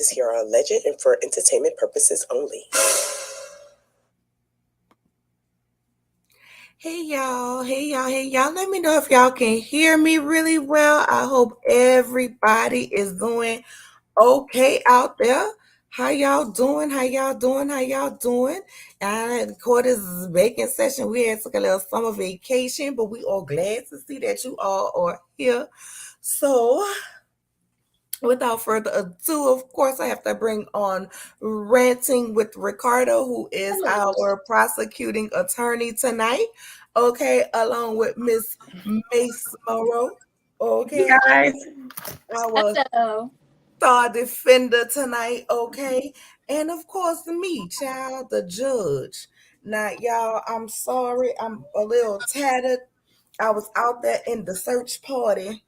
is here are alleged and for entertainment purposes only. Hey y'all, let me know if y'all can hear me really well. I hope everybody is doing okay out there. How y'all doing? And of course, this is a vacant session. We had took a little summer vacation, but we are glad to see that you all are here. So without further ado, of course, I have to bring on Ranting with Ricardo, who is our prosecuting attorney tonight. Okay, along with Miss Mace Morrow. Okay, guys. our star defender tonight. Okay, and of course, me, child, the judge. Now, y'all, I'm sorry, I'm a little tattered. I was out there in the search party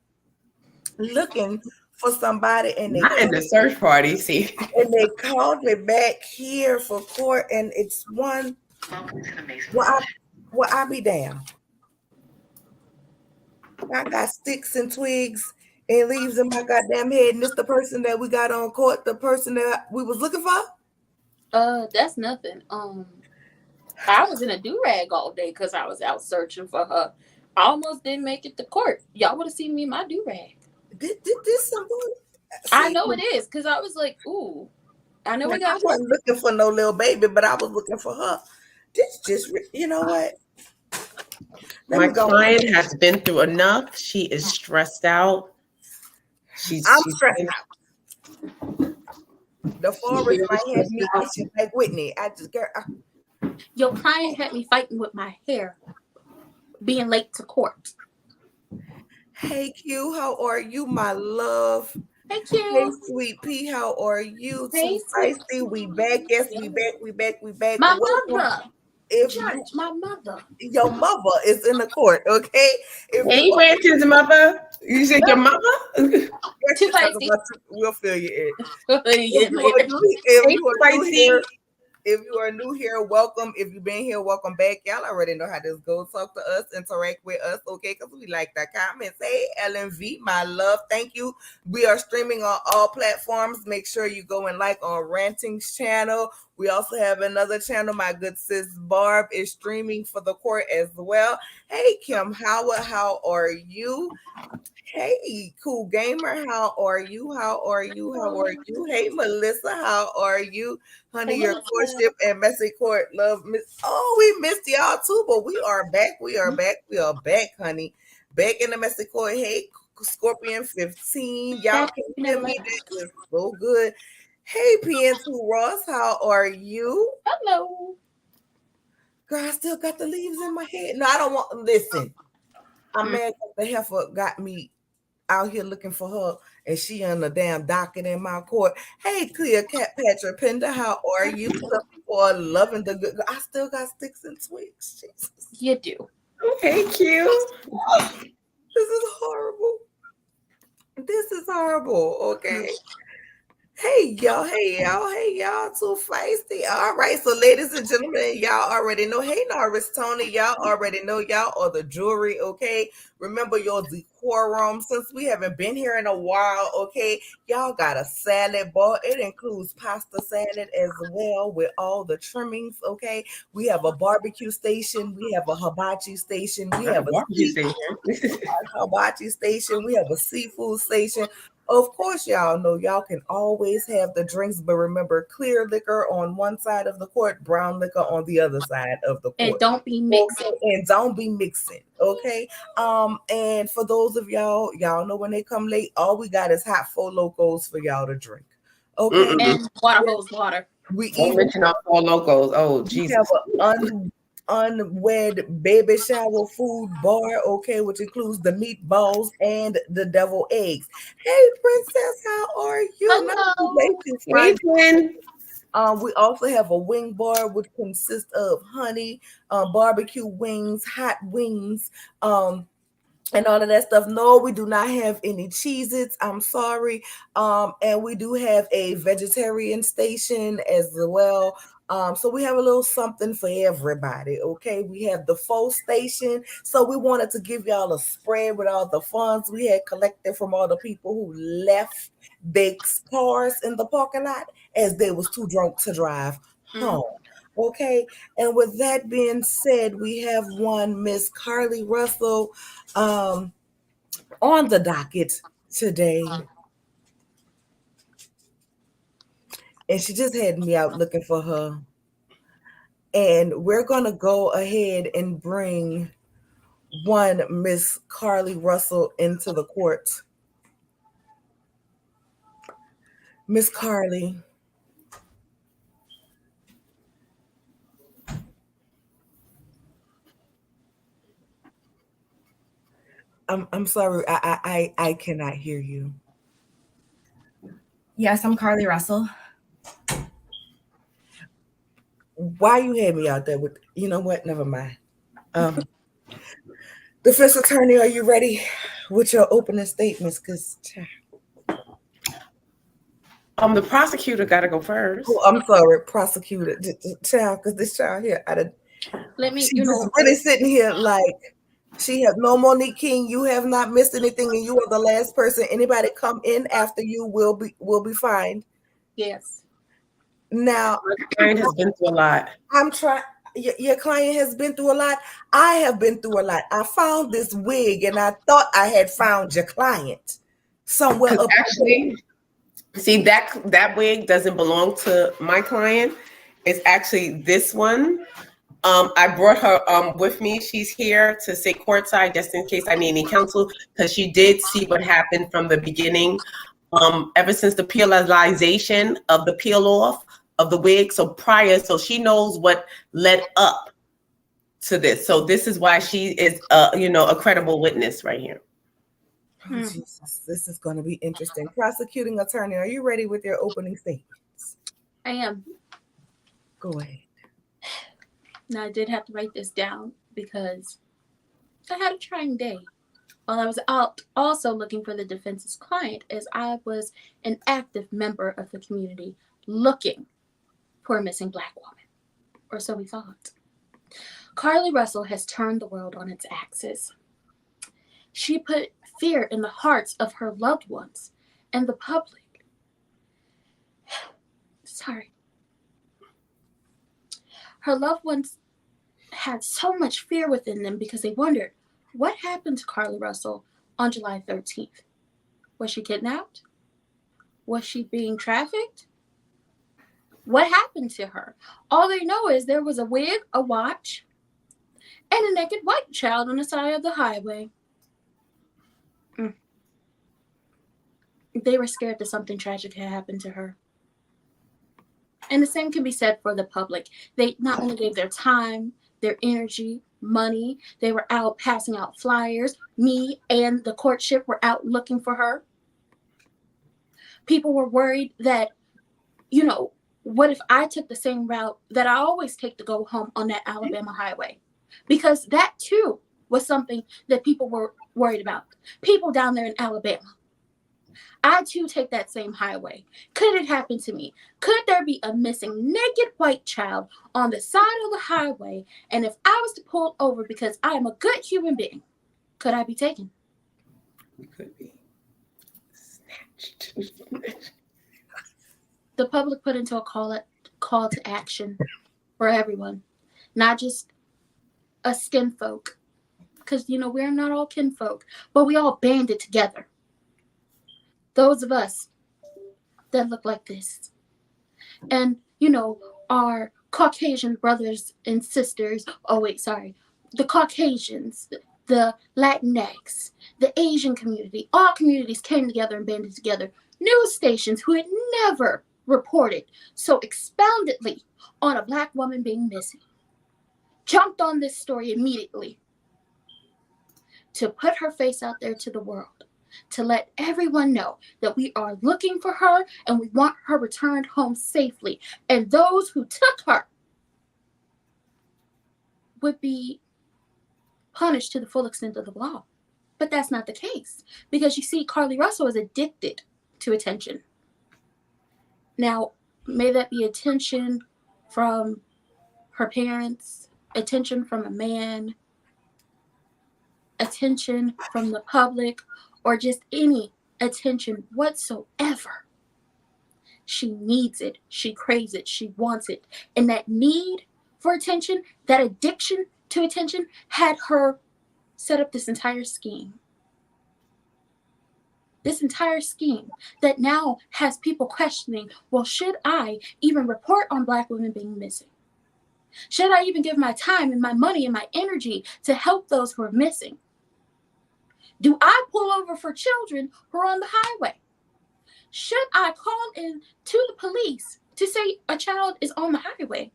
looking for somebody, and Not in the search party, see. and they called me back here for court, and it's one. Well, I be down. I got sticks and twigs and leaves in my goddamn head, and it's the person that we got on court, the person that we was looking for. That's nothing. I was in a do-rag all day because I was out searching for her. I almost didn't make it to court. Y'all would have seen me in my do-rag. This someone? I know it is because I was like, ooh. I know we got. I wasn't looking for no little baby, but I was looking for her. This just, you know what? My client has been through enough. She is stressed out. I'm stressed out. The forest might have me itching like Whitney. Your client had me fighting with my hair, being late to court. Hey Q, how are you, my love? Hey Q. Hey Sweet Pea, how are you? Hey, Too Feisty, we back. Yes, we back. My mother. My mother. Your mother is in the court, okay? Hey, Ranting's mother. You said your mother? Too Feisty. We'll fill you in. If you are new here, welcome. If you've been here, welcome back. Y'all already know how this goes. Talk to us, interact with us, okay? Because we like that comments. Hey, LMV, my love, thank you. We are streaming on all platforms. Make sure you go and like on Ranting's channel. We also have another channel. My good sis Barb is streaming for the court as well. Hey, Kim Howard, how are you? Hey, Cool Gamer, how are you? Hey, Melissa, how are you? Honey, your courtship and messy court love. We missed y'all too, but we are back. We are back, honey. Back in the messy court. Hey, Scorpion 15. Y'all can hear me. That is so good. Hey, PN2 Ross, how are you? Hello. Girl, I still got the leaves in my head. No, I don't want. Listen, I'm mad that the heifer got me out here looking for her, and she on the damn docket in my court. Hey, Clear Cat Patrick Pender, how are you? Some people are loving the good. I still got sticks and twigs. Jesus. You do. Okay, cute. This is horrible. Okay. Hey y'all, too feisty. All right, so ladies and gentlemen, y'all already know. Hey, Norris Tony, y'all already know y'all are the jury, okay? Remember your decorum. Since we haven't been here in a while, okay? Y'all got a salad bar. It includes pasta salad as well with all the trimmings, okay? We have a barbecue station. We have a hibachi station. We have a hibachi station. We have a seafood station. Of course, y'all know y'all can always have the drinks, but remember, clear liquor on one side of the court, brown liquor on the other side of the court. And don't be mixing. Okay. And for those of y'all know when they come late, all we got is hot Four Locos for y'all to drink. Okay. And water hose water. We even Four Locos. Oh, Jesus. We have an unwed baby shower food bar, okay, which includes the meatballs and the devil eggs. Hey, princess, how are you? Hey, twin. We also have a wing bar, which consists of honey, barbecue wings, hot wings, and all of that stuff. No, we do not have any Cheez-Its. I'm sorry. And we do have a vegetarian station as well. So we have a little something for everybody. Okay, we have the full station. So we wanted to give y'all a spread with all the funds we had collected from all the people who left their cars in the parking lot as they was too drunk to drive home. Okay, and with that being said, we have one Miss Carlee Russell on the docket today. And she just had me out looking for her. And we're going to go ahead and bring one Miss Carlee Russell into the court. Miss Carlee. I'm sorry, I cannot hear you. Yes, I'm Carlee Russell. Why you had me out there with, you know what? Never mind. Defense attorney, are you ready with your opening statements? Because the prosecutor got to go first. oh, I'm sorry, prosecutor, child, because this child here, Let me, she's really sitting here like she has no Monique King. You have not missed anything, and you are the last person. Anybody come in after you will be fined. Yes. Now, My client has been through a lot. I'm trying. Your client has been through a lot. I have been through a lot. I found this wig, and I thought I had found your client somewhere up. Actually, see that wig doesn't belong to my client. It's actually this one. I brought her with me. She's here to sit courtside just in case I need any counsel, because she did see what happened from the beginning. Ever since the peelization of the peel off of the wig, so she knows what led up to this. So this is why she is a credible witness right here. Oh, Jesus, this is going to be interesting. Prosecuting attorney, are you ready with your opening statements? I am. Go ahead. Now, I did have to write this down because I had a trying day while I was out also looking for the defense's client, as I was an active member of the community looking for a missing Black woman, or so we thought. Carlee Russell has turned the world on its axis. She put fear in the hearts of her loved ones and the public. Sorry. Her loved ones had so much fear within them because they wondered, what happened to Carlee Russell on July 13th? Was she kidnapped? Was she being trafficked? What happened to her? All they know is there was a wig, a watch, and a naked white child on the side of the highway. They were scared that something tragic had happened to her. And the same can be said for the public. They not only gave their time, their energy, money, they were out passing out flyers. Me and the courtship were out looking for her. People were worried that, what if I took the same route that I always take to go home on that Alabama highway? Because that too was something that people were worried about. People down there in Alabama. I too take that same highway. Could it happen to me? Could there be a missing naked white child on the side of the highway? And if I was to pull over because I am a good human being, could I be taken? You could be snatched. The public put into a call to action for everyone, not just us skin folk. Because, we're not all kinfolk, but we all banded together. Those of us that look like this. And, our Caucasian brothers and sisters. Oh, wait, sorry. The Caucasians, the Latinx, the Asian community, all communities came together and banded together. News stations who had never reported so expoundedly on a Black woman being missing jumped on this story immediately to put her face out there to the world, to let everyone know that we are looking for her and we want her returned home safely. And those who took her would be punished to the full extent of the law. But that's not the case, because you see, Carlee Russell is addicted to attention. Now, may that be attention from her parents, attention from a man, attention from the public, or just any attention whatsoever. She needs it. She craves it. She wants it. And that need for attention, that addiction to attention, had her set up this entire scheme. This entire scheme that now has people questioning, well, should I even report on Black women being missing? Should I even give my time and my money and my energy to help those who are missing? Do I pull over for children who are on the highway? Should I call in to the police to say a child is on the highway?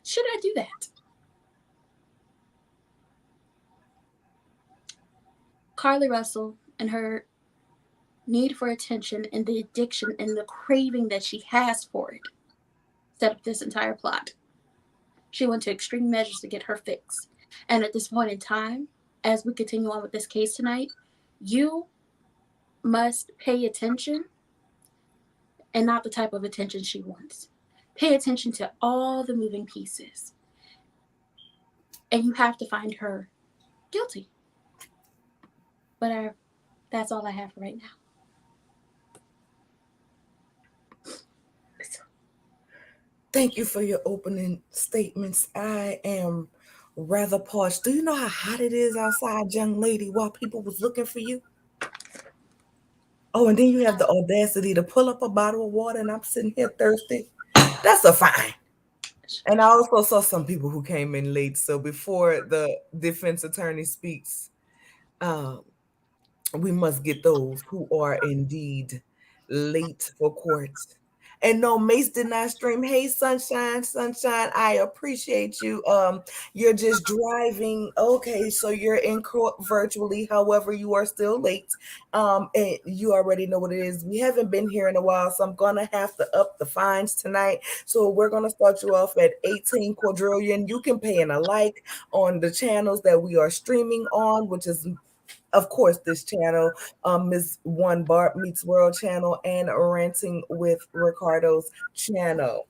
Should I do that? Carlee Russell and her need for attention and the addiction and the craving that she has for it set up this entire plot. She went to extreme measures to get her fix. And at this point in time, as we continue on with this case tonight, you must pay attention, and not the type of attention she wants. Pay attention to all the moving pieces. And you have to find her guilty. But that's all I have for right now. Thank you for your opening statements. I am rather parched. Do you know how hot it is outside, young lady, while people was looking for you? Oh, and then you have the audacity to pull up a bottle of water, and I'm sitting here thirsty. That's a fine. And I also saw some people who came in late. So before the defense attorney speaks, we must get those who are indeed late for court. And no, Mace did not stream. Hey, Sunshine, I appreciate you. You're just driving. Okay, so you're in court virtually. However, you are still late. And you already know what it is. We haven't been here in a while, so I'm gonna have to up the fines tonight. So we're gonna start you off at 18 quadrillion. You can pay in a like on the channels that we are streaming on, which is, of course, this channel, Ms. One Barb Meets World channel, and Ranting with Ricardo's channel.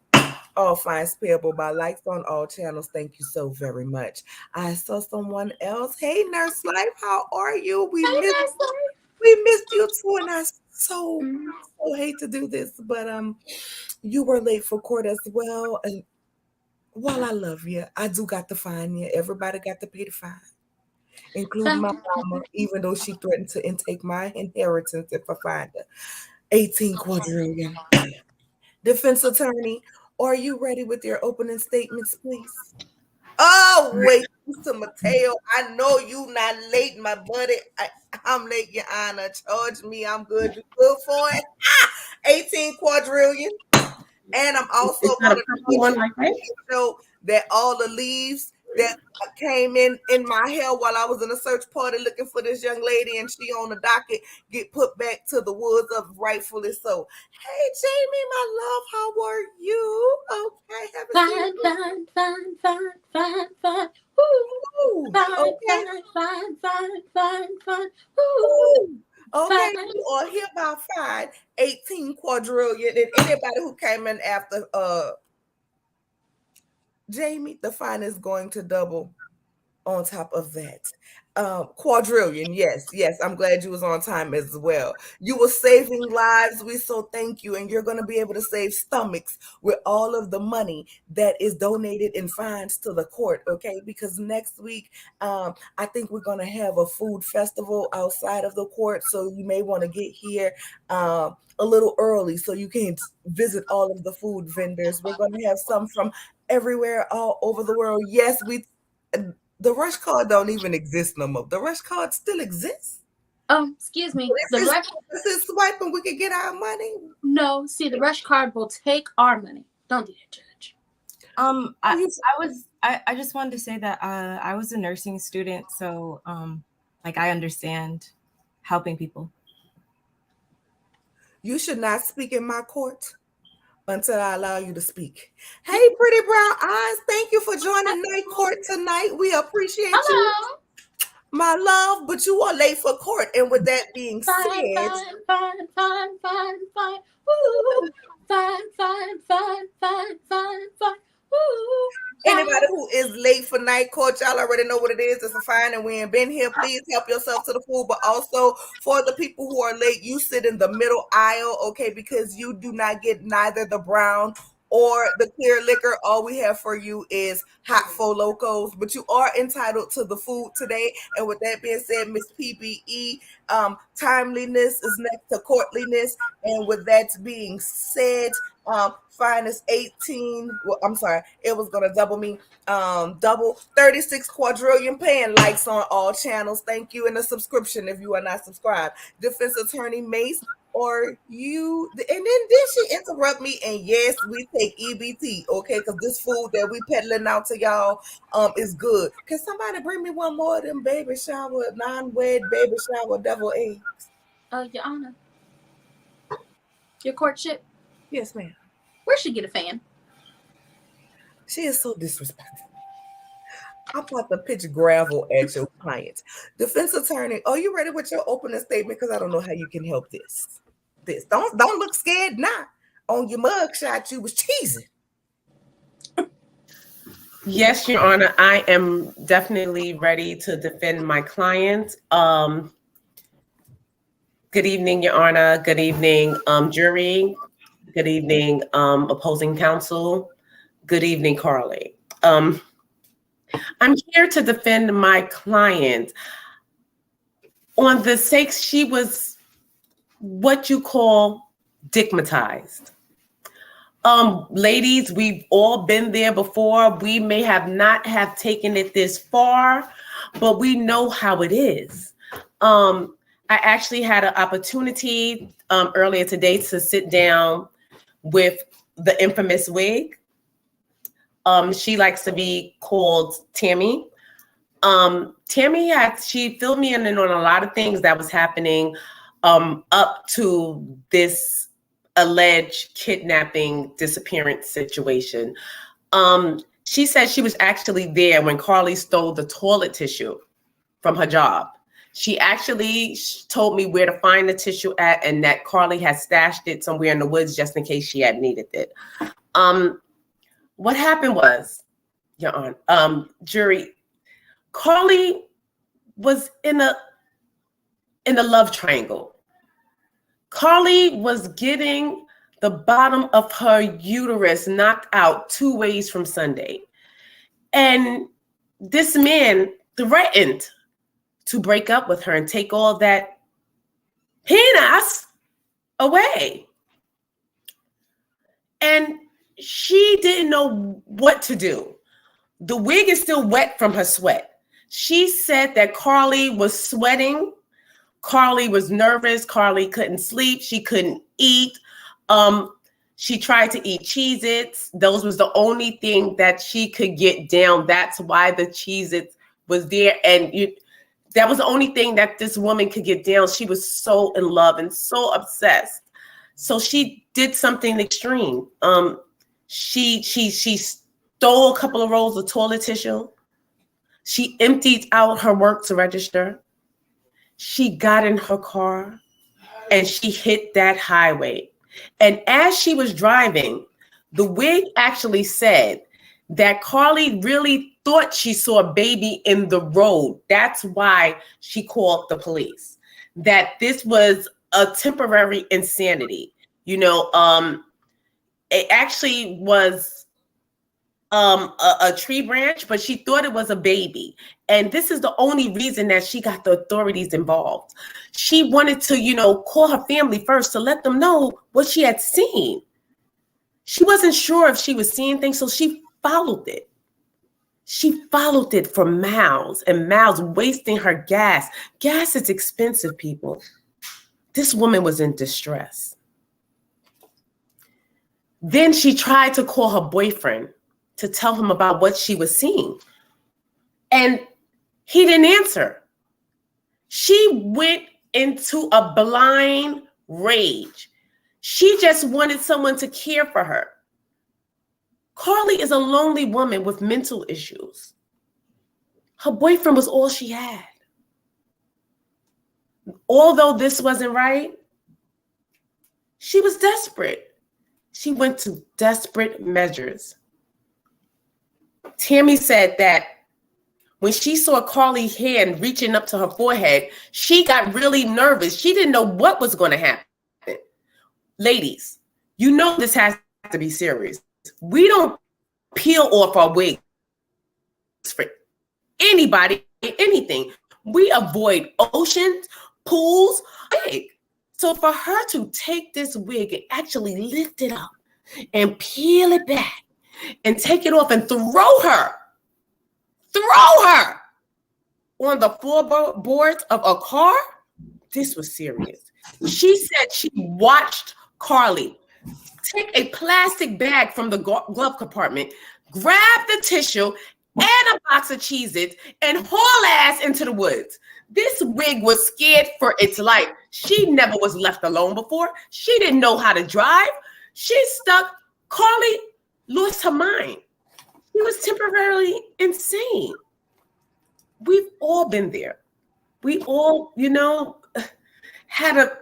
All fines payable by likes on all channels. Thank you so very much. I saw someone else. Hey, Nurse Life, how are you? We missed you too, and I so hate to do this, but you were late for court as well. And while I love you, I do got to fine you. Everybody got to pay the fine, including my mama, even though she threatened to intake my inheritance if I find her. 18 quadrillion. Defense attorney, are you ready with your opening statements, please? Oh, wait, Mr. Mateo, I know you not late, my buddy. I'm late, Your Honor. Charge me. I'm good. You good for it? 18 quadrillion. And I'm also going to show that all the leaves that came in my hair while I was in a search party looking for this young lady, and she on the docket, get put back to the woods of rightfully so. Hey, Jamie, my love, how are you? Okay, Fine. Ooh, fine. Ooh. Okay, you are hereby fined 18 quadrillion, and anybody who came in after Jamie, the fine is going to double on top of that. Quadrillion, yes. I'm glad you was on time as well. You were saving lives. We so thank you, and you're going to be able to save stomachs with all of the money that is donated in fines to the court. Okay, because next week, I think we're going to have a food festival outside of the court, so you may want to get here a little early so you can visit all of the food vendors. We're going to have some from everywhere, all over the world. Yes, the rush card don't even exist no more. The rush card still exists. Excuse me. This is swiping. We can get our money. No, see, the rush card will take our money. Don't do that, Judge. I just wanted to say that I was a nursing student, so I understand helping people. You should not speak in my court until I allow you to speak. Hey, pretty brown eyes, thank you for joining night court tonight. We appreciate you, my love, but you are late for court. And with that being said, fine. Ooh, fine. Anybody who is late for night court, y'all already know what it is. It's a fine and we ain't been here. Please help yourself to the food. But also for the people who are late, you sit in the middle aisle, okay, because you do not get neither the brown or the clear liquor. All we have for you is hot Four Locos, but you are entitled to the food today. And with that being said, Miss PBE, timeliness is next to courtliness. And with that being said, fine is 18. Well, I'm sorry, it was gonna double me. Double 36 quadrillion paying likes on all channels. Thank you, and a subscription if you are not subscribed. Defense Attorney Mace, or you, and then she interrupt me, and yes, we take EBT, okay, because this food that we peddling out to y'all is good. Can somebody bring me one more of them baby shower, non-wed baby shower devil eggs? Your Honor, your courtship, Yes, ma'am. where should get a fan? She is so disrespectful. I'm about to pitch gravel at your clients. Defense attorney, are you ready with your opening statement? Because I don't know how you can help this. Don't look scared now. On your mugshot, you was cheesing. Yes, Your Honor, I am definitely ready to defend my client. Good evening, Your Honor. Good evening, jury. Good evening, opposing counsel. Good evening, Carlee. I'm here to defend my client on the sake she was what you call digmatized. Ladies, we've all been there before. We may have not have taken it this far, but we know how it is. I actually had an opportunity earlier today to sit down with the infamous wig. She likes to be called Tammy. Tammy she filled me in on a lot of things that was happening up to this alleged kidnapping disappearance situation. She said she was actually there when Carlee stole the toilet tissue from her job. She actually told me where to find the tissue at and that Carlee had stashed it somewhere in the woods just in case she had needed it. What happened was, Your Honor, jury, Carlee was in a love triangle. Carlee was getting the bottom of her uterus knocked out 2 ways from Sunday. And this man threatened to break up with her and take all that penis away. And she didn't know what to do. The wig is still wet from her sweat. She said that Carlee was sweating. Carlee was nervous. Carlee couldn't sleep. She couldn't eat. She tried to eat Cheez-Its. Those was the only thing that she could get down. That's why the Cheez-Its was there. And that was the only thing that this woman could get down. She was so in love and so obsessed. So she did something extreme. She stole a couple of rolls of toilet tissue. She emptied out her work to register. She got in her car and she hit that highway. And as she was driving, the wig actually said that Carlee really thought she saw a baby in the road. That's why she called the police. That this was a temporary insanity. It actually was a tree branch, but she thought it was a baby. And this is the only reason that she got the authorities involved. She wanted to, call her family first to let them know what she had seen. She wasn't sure if she was seeing things, so she followed it. She followed it for miles and miles, wasting her gas. Gas is expensive, people. This woman was in distress. Then she tried to call her boyfriend to tell him about what she was seeing. And he didn't answer. She went into a blind rage. She just wanted someone to care for her. Carlee is a lonely woman with mental issues. Her boyfriend was all she had. Although this wasn't right, she was desperate. She went to desperate measures. Tammy said that when she saw Carlee's hand reaching up to her forehead, she got really nervous. She didn't know what was going to happen. Ladies, you know this has to be serious. We don't peel off our wigs for anybody, anything. We avoid oceans, pools, wig. So for her to take this wig and actually lift it up and peel it back and take it off and throw her on the floorboards of a car, this was serious. She said she watched Carlee take a plastic bag from the glove compartment, grab the tissue and a box of Cheez-Its and haul ass into the woods. This wig was scared for its life. She never was left alone before. She didn't know how to drive. She stuck. Carlee lost her mind. She was temporarily insane. We've all been there. We all, had a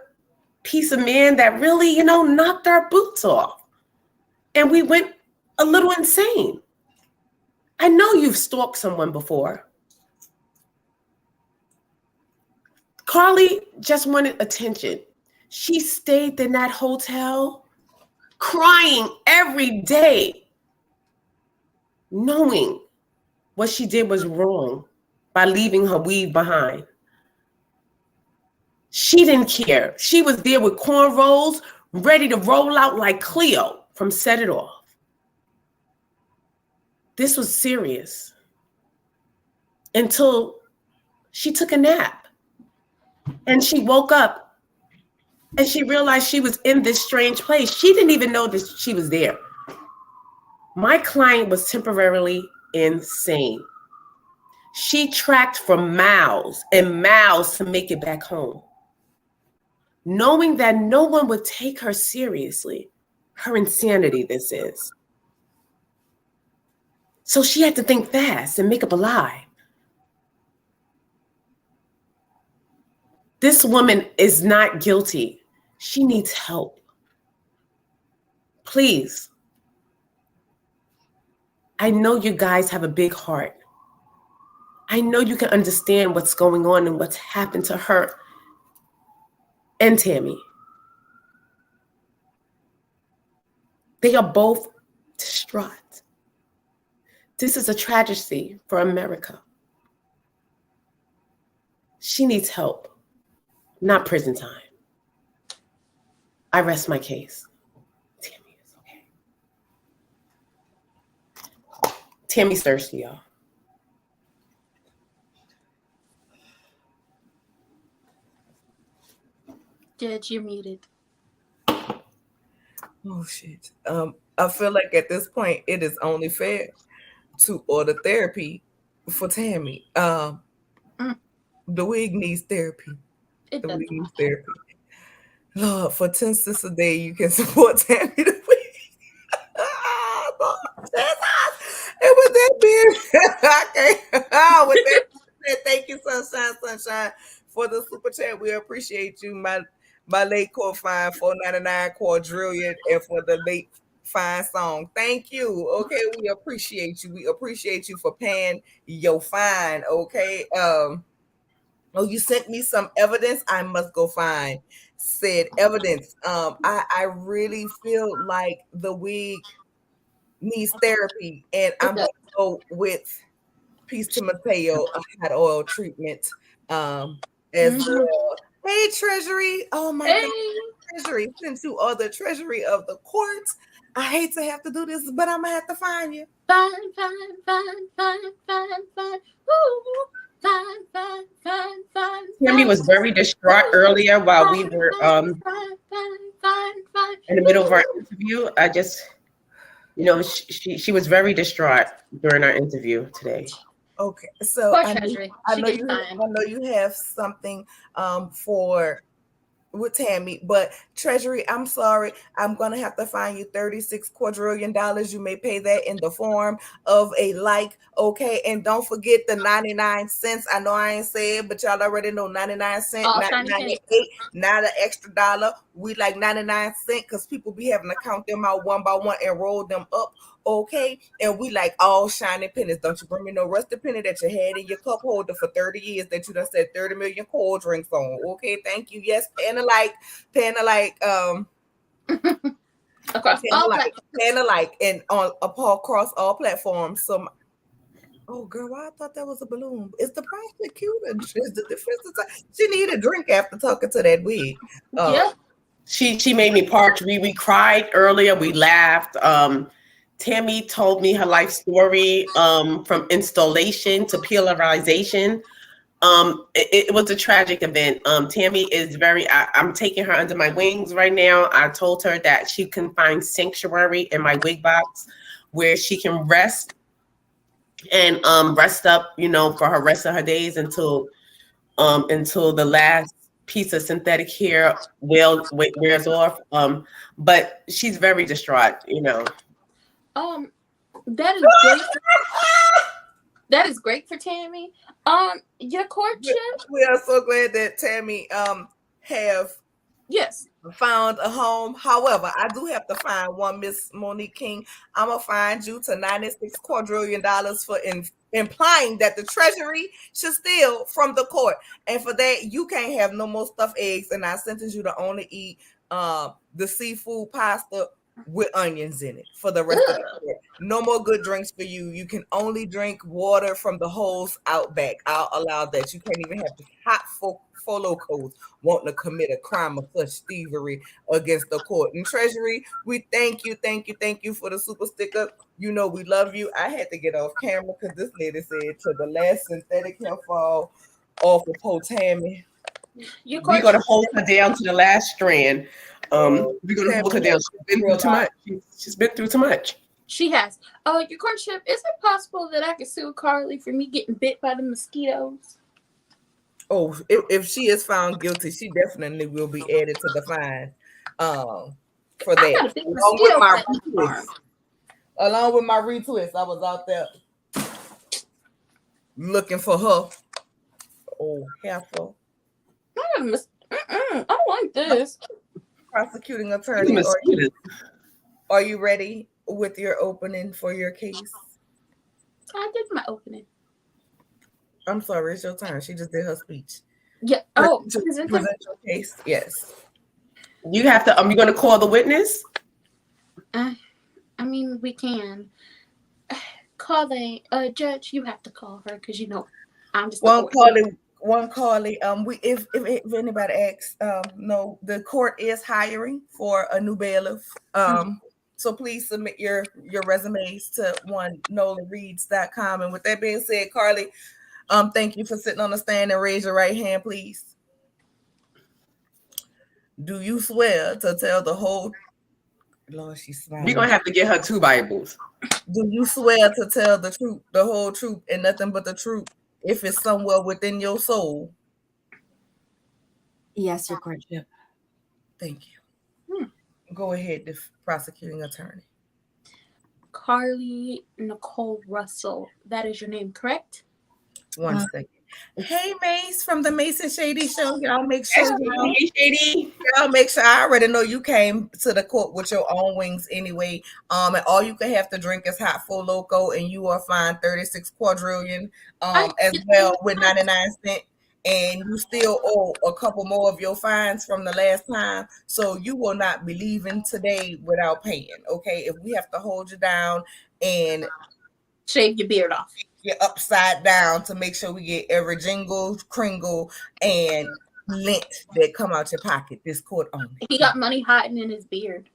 piece of man that really, knocked our boots off. And we went a little insane. I know you've stalked someone before. Carlee just wanted attention. She stayed in that hotel crying every day, knowing what she did was wrong by leaving her weave behind. She didn't care. She was there with cornrows, ready to roll out like Cleo from Set It Off. This was serious until she took a nap and she woke up and she realized she was in this strange place. She didn't even know that she was there. My client was temporarily insane. She tracked for miles and miles to make it back home, knowing that no one would take her seriously. Her insanity, this is. So she had to think fast and make up a lie. This woman is not guilty. She needs help. Please. I know you guys have a big heart. I know you can understand what's going on and what's happened to her and Tammy. They are both distraught. This is a tragedy for America. She needs help, not prison time. I rest my case. Tammy is okay. Tammy's thirsty, y'all. Judge, you're muted. Oh shit. I feel like at this point it is only fair to order therapy for Tammy. The wig needs therapy. The wig needs therapy. Lord, for 10 cents a day, you can support Tammy the wig. And with that being, with that said, thank you, Sunshine, for the super chat. We appreciate you, my late core fine 499 quadrillion, and for the late fine song. Thank you. Okay, we appreciate you. We appreciate you for paying your fine. Okay. Oh, you sent me some evidence. I must go find said evidence. I really feel like the wig needs therapy, and I'm gonna go with Peace to Mateo, a hot oil treatment. As well. Hey, Treasury. Oh my God. Treasury. Since you are the Treasury of the courts, I hate to have to do this, but I'm gonna have to find you. Fine. Woo. Fine. Tammy was very distraught earlier while we were in the middle of our interview. I just, she was very distraught during our interview today. Okay, so I know you have something with Tammy, but Treasury, I'm sorry, I'm gonna have to find you $36 quadrillion. You may pay that in the form of a like, okay? And don't forget the 99 cents. I know I ain't said, but y'all already know 99 cents, not 98, not an extra dollar. We like 99 cents because people be having to count them out one by one and roll them up okay? And we like all shiny pennies. Don't you bring me no rusty penny that you had in your cup holder for 30 years that you done said 30 million cold drinks on. Okay, thank you. Yes, paying alike, Across all platforms. paying alike, and on across all platforms. So, oh girl, why I thought that was a balloon? It's the prosecutor. It's the defense. She need a drink after talking to that wig. Yeah. She made me part. We cried earlier. We laughed. Tammy told me her life story from installation to polarization. It was a tragic event. Tammy is I'm taking her under my wings right now. I told her that she can find sanctuary in my wig box where she can rest and rest up, for her rest of her days until the last piece of synthetic hair wears off. But she's very distraught, That is great. That is great for Tammy. Your courtship. We are so glad that Tammy have Yes. found a home. However, I do have to find one, Miss Monique King. I'm gonna find you to $96 quadrillion for implying that the Treasury should steal from the court, and for that you can't have no more stuffed eggs. And I sentence you to only eat the seafood pasta with onions in it for the rest of the year. No more good drinks for you. You can only drink water from the holes out back. I'll allow that. You can't even have the hot locos wanting to commit a crime of such thievery against the court and Treasury. We thank you for the super sticker. We love you. I had to get off camera because this lady said to the last synthetic hair fall off of poor Tammy. We're gonna hold her down to the last strand. We're gonna hold her down. She's been through too much. She's been through too much. She has. Your courtship, is it possible that I could sue Carlee for me getting bit by the mosquitoes? Oh, if she is found guilty, she definitely will be added to the fine. For that. Along with my retwist, I was out there looking for her. Oh, careful. I don't like this. Prosecuting attorney, are you ready with your opening for your case? I did my opening. I'm sorry, it's your turn. She just did her speech. Yeah. Present your case. Yes. You have to. You're going to call the witness. I mean, we can call the judge. You have to call her because I'm just one Carlee. If anybody asks, no, the court is hiring for a new bailiff. So please submit your resumes to NolaReads.com. And with that being said, Carlee, thank you for sitting on the stand, and raise your right hand, please. Do you swear to tell the whole? Lord, she's smiling. We're gonna have to get her 2 Bibles. Do you swear to tell the truth, the whole truth, and nothing but the truth, if it's somewhere within your soul? Yes, your courtship. Thank you. Go ahead, the prosecuting attorney. Carlee Nicole Russell. That is your name, correct? One second. Hey, Mace from the Mace and Shady Show. Y'all make sure I already know you came to the court with your own wings anyway. And all you can have to drink is hot full loco, and you are fined 36 quadrillion as well with 99 cents. And you still owe a couple more of your fines from the last time. So you will not be leaving today without paying. Okay. If we have to hold you down and shave your beard off. You're upside down to make sure we get every jingle, kringle, and lint that come out your pocket. This court only. He got money hiding in his beard.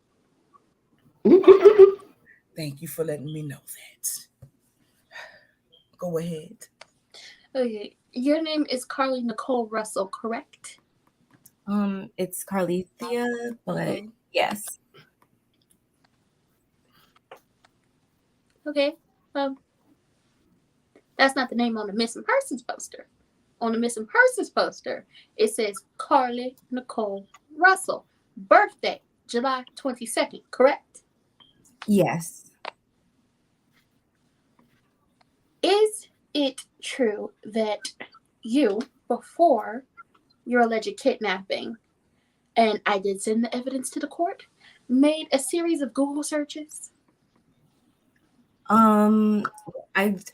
Thank you for letting me know that. Go ahead. Okay, your name is Carlee Nicole Russell, correct? It's Carlethia, but yes. Okay. That's not the name on the missing persons poster. On the missing persons poster, it says Carlee Nicole Russell. Birthday, July 22nd, correct? Yes. Is it true that you, before your alleged kidnapping, and I did send the evidence to the court, made a series of Google searches? I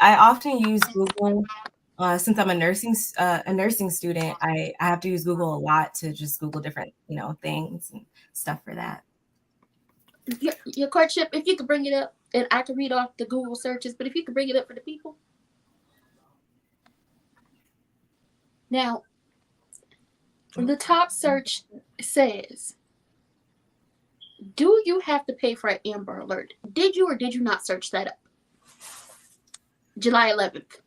often use Google. Since I'm a nursing student, I have to use Google a lot to just Google different, things and stuff for that. Your courtship, if you could bring it up, and I could read off the Google searches, but if you could bring it up for the people. Now, the top search says, do you have to pay for an Amber Alert? Did you or did you not search that up? July 11th.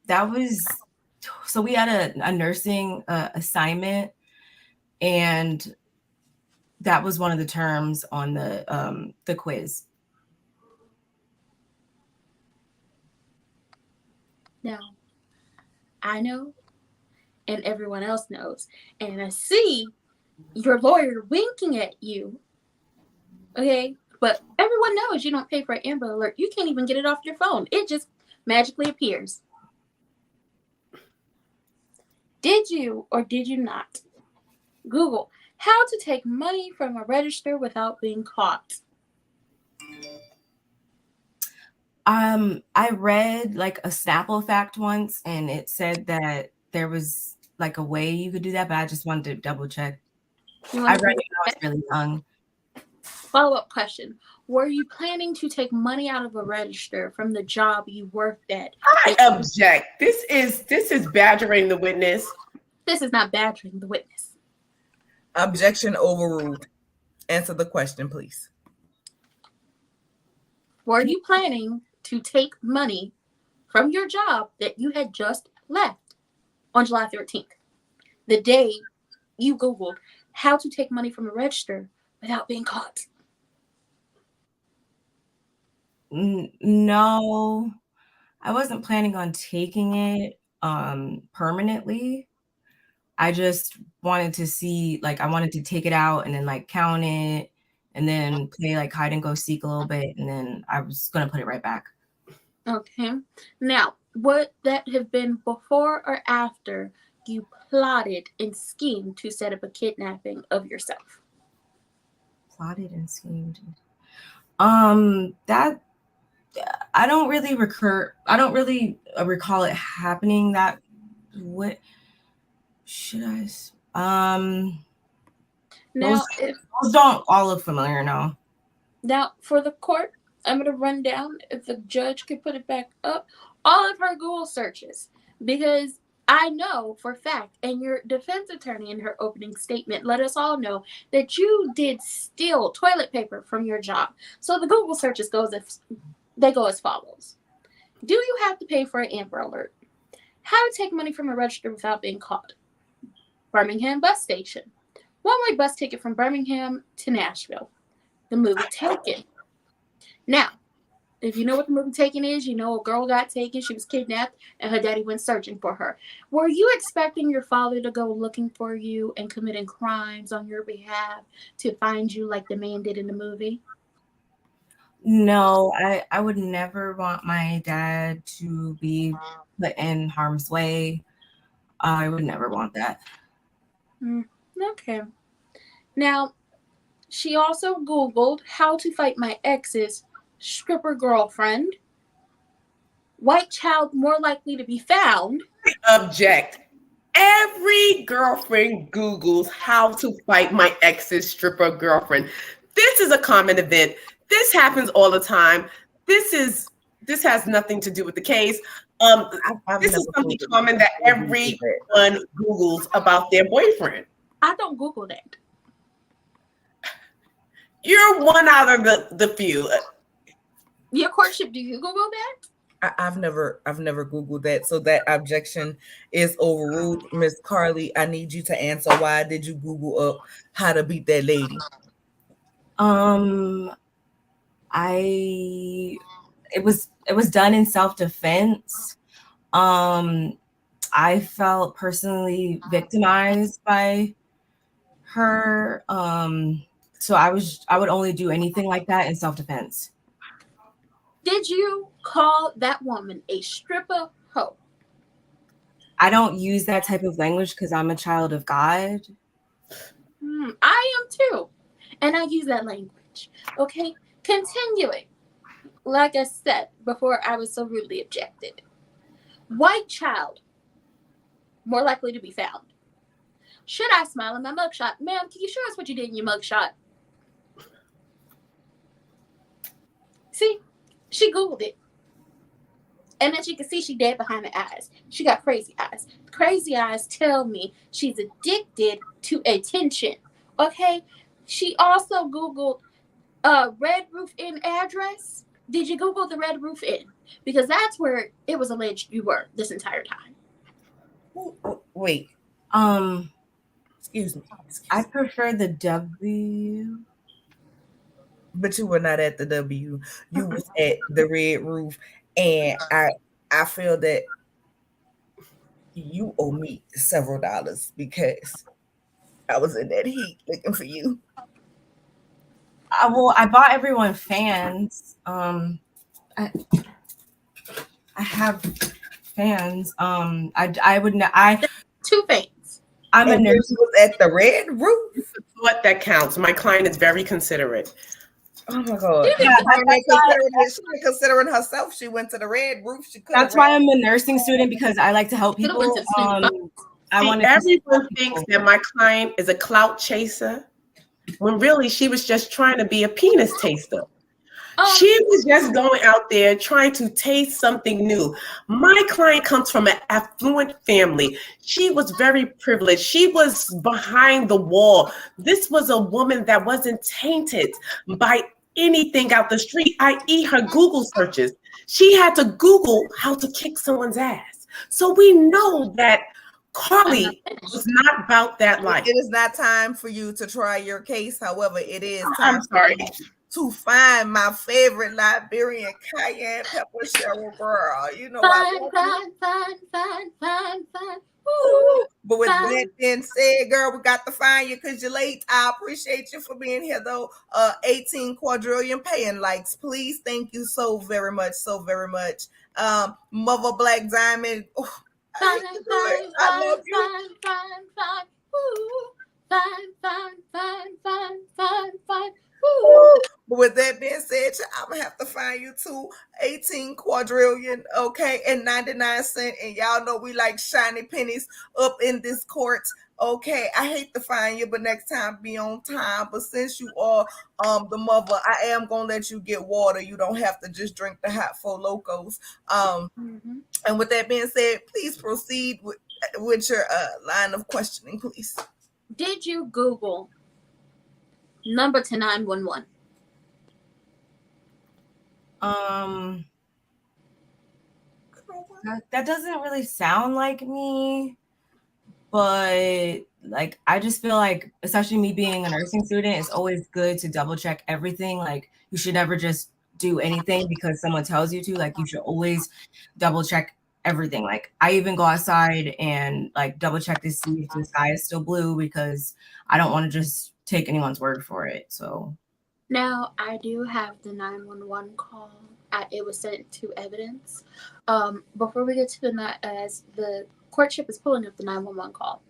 That was, so we had a nursing assignment, and that was one of the terms on the quiz. Now, I know, and everyone else knows, and I see your lawyer winking at you. Okay, but everyone knows you don't pay for an Amber Alert. You can't even get it off your phone. It just magically appears. Did you or did you not Google how to take money from a register without being caught? I read like a Snapple fact once, and it said that there was like a way you could do that, but I just wanted to double check. I read it when I was really young. Follow-up question. Were you planning to take money out of a register from the job you worked at? I object. This is badgering the witness. This is not badgering the witness. Objection overruled. Answer the question, please. Were you planning to take money from your job that you had just left on July 13th? The day you Googled how to take money from a register without being caught. No, I wasn't planning on taking it permanently. I just wanted to see, like, I wanted to take it out and then like count it and then play like hide and go seek a little bit, and then I was gonna put it right back. Okay. Now, would that have been before or after you plotted and schemed to set up a kidnapping of yourself? Plotted and schemed. That I don't really recall it happening. That what should I? Now, those don't all look familiar now. Now, for the court, I'm going to run down, if the judge could put it back up, all of her Google searches, because I know for a fact, and your defense attorney in her opening statement let us all know that you did steal toilet paper from your job. So the Google searches go as follows. Do you have to pay for an Amber Alert? How to take money from a register without being caught? Birmingham bus station. One-way bus ticket from Birmingham to Nashville. The movie Taken. Now, if you know what the movie Taken is, you know a girl got taken, she was kidnapped, and her daddy went searching for her. Were you expecting your father to go looking for you and committing crimes on your behalf to find you like the man did in the movie? No, I would never want my dad to be put in harm's way. I would never want that. Okay. Now, she also Googled how to fight my ex's stripper girlfriend. White child more likely to be found. Object. Every girlfriend Googles how to fight my ex's stripper girlfriend. This is a common event. This happens all the time. This has nothing to do with the case. This is something common that everyone Googles about their boyfriend. I don't Google that. You're one out of the few. Your courtship, do you Google that? I've never Googled that. So that objection is overruled. Miss Carlee, I need you to answer. Why did you Google up how to beat that lady? It was done in self-defense. I felt personally victimized by her. So I would only do anything like that in self-defense. Did you call that woman a stripper hoe? I don't use that type of language because I'm a child of God. I am too. And I use that language. Okay? Continuing. like I said before, I was so rudely objected. White child, more likely to be found. Should I smile in my mugshot? Ma'am, can you show us what you did in your mugshot? See, she Googled it. And as you can see, she dead behind the eyes. She got crazy eyes. Crazy eyes tell me she's addicted to attention. Okay? She also Googled Red Roof Inn address. Did you Google the Red Roof Inn? Because that's where it was alleged you were this entire time. Wait. Excuse me. I prefer the W. But you were not at the W. You was at the Red Roof, and I feel that you owe me several dollars because I was in that heat looking for you. Well, I bought everyone fans. I have fans. I would not. 2 fans. I'm a And nurse. you was at the Red Roof. What that counts. My client is very considerate. Oh my God! Yeah, She ain't considering herself. She went to the Red Roof. She could. That's why I'm a nursing student, because I like to help Could've people. went to sleep. I want to. Everyone thinks that my client is a clout chaser, when really she was just trying to be a penis taster. She was just going out there trying to taste something new. My client comes from an affluent family. She was very privileged. She was behind the wall. This was a woman that wasn't tainted by anything out the street, i.e. her Google searches. She had to Google how to kick someone's ass. So we know that Carlee was not about that life. It is not time for you to try your case. However, it is time I'm sorry. to find my favorite Liberian cayenne pepper Cheryl girl. You know Fine. Woo. But with that being said, girl, we got to find you because you're late. I appreciate you for being here, though. 18 quadrillion paying likes, please. Thank you so very much, Mother Black Diamond. Oh, I love you. Fine. But with that being said, I'm gonna have to find you too. 18 quadrillion, okay, and 99 cents. And y'all know we like shiny pennies up in this court. Okay, I hate to find you, but next time be on time. But since you are the mother, I am gonna let you get water. You don't have to just drink the hot Four Locos. And with that being said, please proceed with your line of questioning, please. Did you Google number to 911? That doesn't really sound like me, but like I just feel like, especially me being a nursing student, it's always good to double check everything. Like you should never just do anything because someone tells you to. Like you should always double check everything. Like I even go outside and like double check to see if the sky is still blue, because I don't want to just take anyone's word for it. So now I do have the 911 call. It was sent to evidence. Before we get to as the courtship is pulling up the 911 call,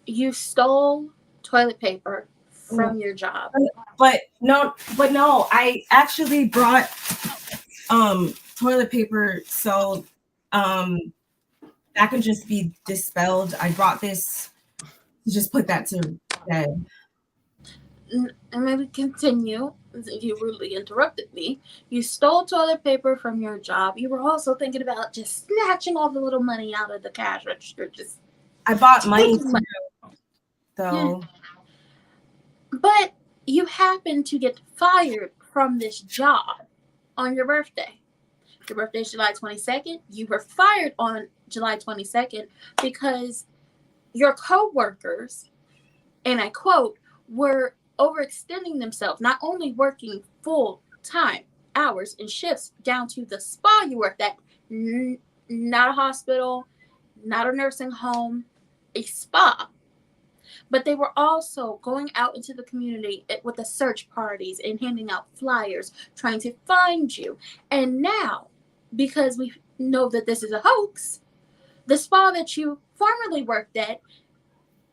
you stole toilet paper from your job. But no, I actually brought toilet paper so that can just be dispelled. I brought this to just put that to bed. And maybe continue. You rudely interrupted me. You stole toilet paper from your job. You were also thinking about just snatching all the little money out of the cash register. I bought money too, though. Yeah. But you happened to get fired from this job on your birthday. Your birthday is July 22nd. You were fired on July 22nd because your coworkers, and I quote, were overextending themselves, not only working full-time hours and shifts down to the spa you worked at, not a hospital, not a nursing home, a spa. But they were also going out into the community with the search parties and handing out flyers, trying to find you. And now, because we know that this is a hoax, the spa that you formerly worked at,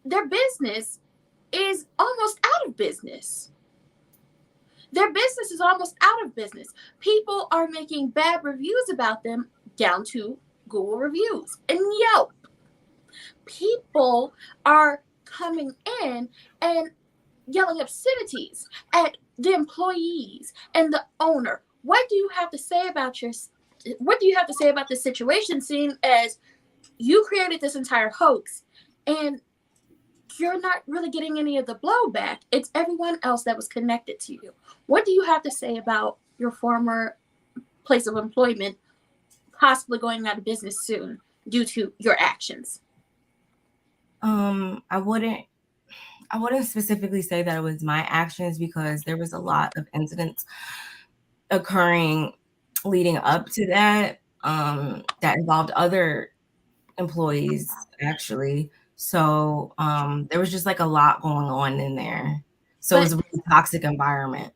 their business is almost out of business. Their business is almost out of business. People are making bad reviews about them down to Google reviews and Yelp. People are coming in and yelling obscenities at the employees and the owner. What do you have to say about this situation, seeing as you created this entire hoax and you're not really getting any of the blowback? It's everyone else that was connected to you. What do you have to say about your former place of employment possibly going out of business soon due to your actions? I wouldn't specifically say that it was my actions, because there was a lot of incidents occurring leading up to that, that involved other employees actually. So there was just like a lot going on in there. So it was a really toxic environment.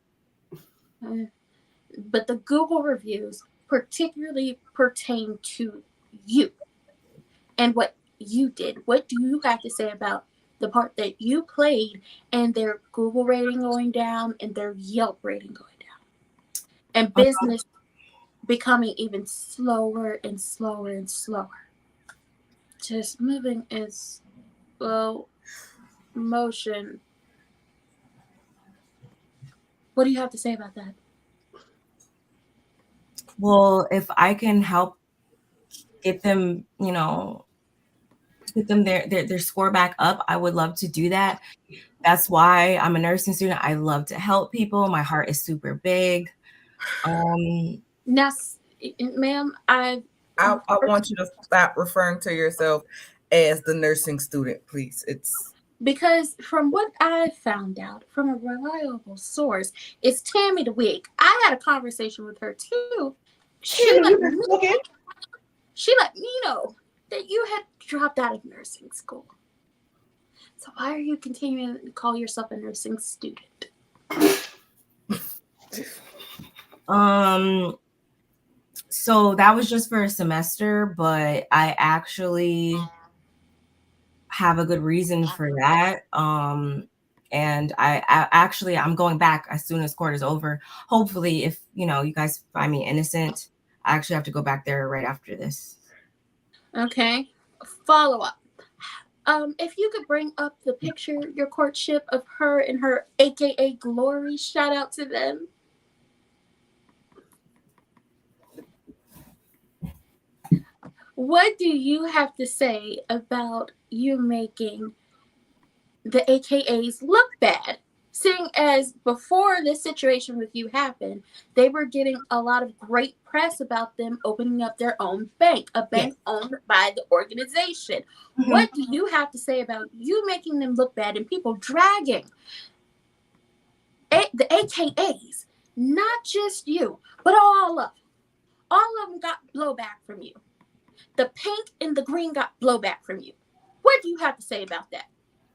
But the Google reviews particularly pertain to you and what you did. What do you have to say about the part that you played and their Google rating going down and their Yelp rating going down? And business becoming even slower and slower and slower. Just moving in slow motion. What do you have to say about that? Well, if I can help get them, get them their score back up, I would love to do that. That's why I'm a nursing student. I love to help people. My heart is super big. Now, ma'am, I want you to stop referring to yourself as the nursing student, please. It's because from what I found out from a reliable source, it's Tammy the Wig. I had a conversation with her too. She let me know that you had dropped out of nursing school. So why are you continuing to call yourself a nursing student? So that was just for a semester, but I actually have a good reason for that. And I'm going back as soon as court is over. Hopefully, if you guys find me innocent, I actually have to go back there right after this. Okay. Follow up. If you could bring up the picture, your courtship of her and her AKA Glory, shout out to them. What do you have to say about you making the AKAs look bad? Seeing as before this situation with you happened, they were getting a lot of great press about them opening up their own bank, a bank owned by the organization. Mm-hmm. What do you have to say about you making them look bad and people dragging the AKAs? Not just you, but all of them. All of them got blowback from you. The pink and the green got blowback from you. What do you have to say about that?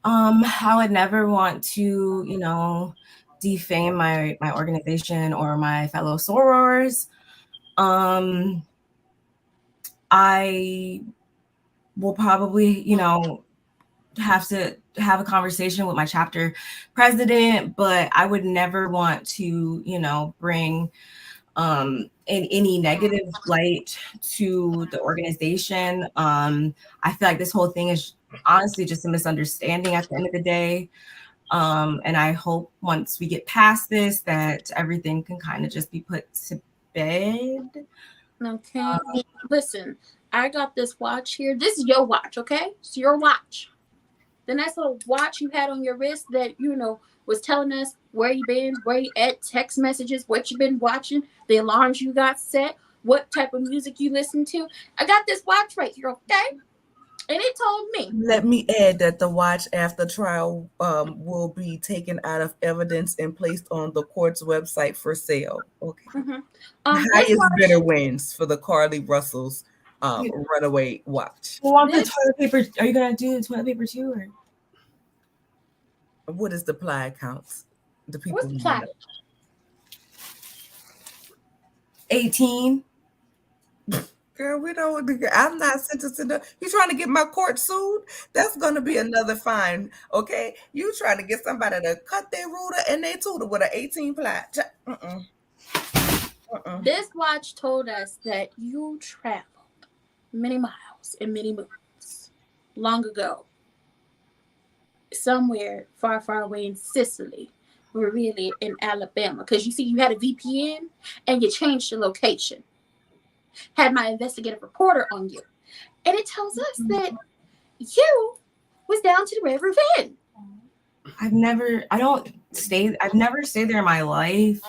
I would never want to, defame my organization or my fellow sorors. I will probably, have to have a conversation with my chapter president, but I would never want to, bring in any negative light to the organization. I feel like this whole thing is honestly just a misunderstanding at the end of the day. And I hope once we get past this that everything can kind of just be put to bed. Okay. Listen, I got this watch here. This is your watch, okay? It's your watch. The nice little watch you had on your wrist that, was telling us where you been, where you at, text messages, what you been watching, the alarms you got set, what type of music you listen to. I got this watch right here, okay? And it told me. Let me add that the watch after trial will be taken out of evidence and placed on the court's website for sale. Okay. Mm-hmm. Highest bidder wins for the Carlee Russell's runaway watch. You want the toilet paper? Are you gonna do the toilet paper too, or what is the ply counts? The people. What's the ply? 18. Girl, we don't. I'm not sentencing. You trying to get my court sued? That's gonna be another fine. Okay, you trying to get somebody to cut their ruler and their tutor with an 18 ply? This watch told us that you traveled many miles and many moons long ago, somewhere far, far away in Sicily, or really in Alabama. Because you see, you had a VPN and you changed your location. Had my investigative reporter on you. And it tells us that you was down to the Red Roof Inn. I've never stayed there in my life.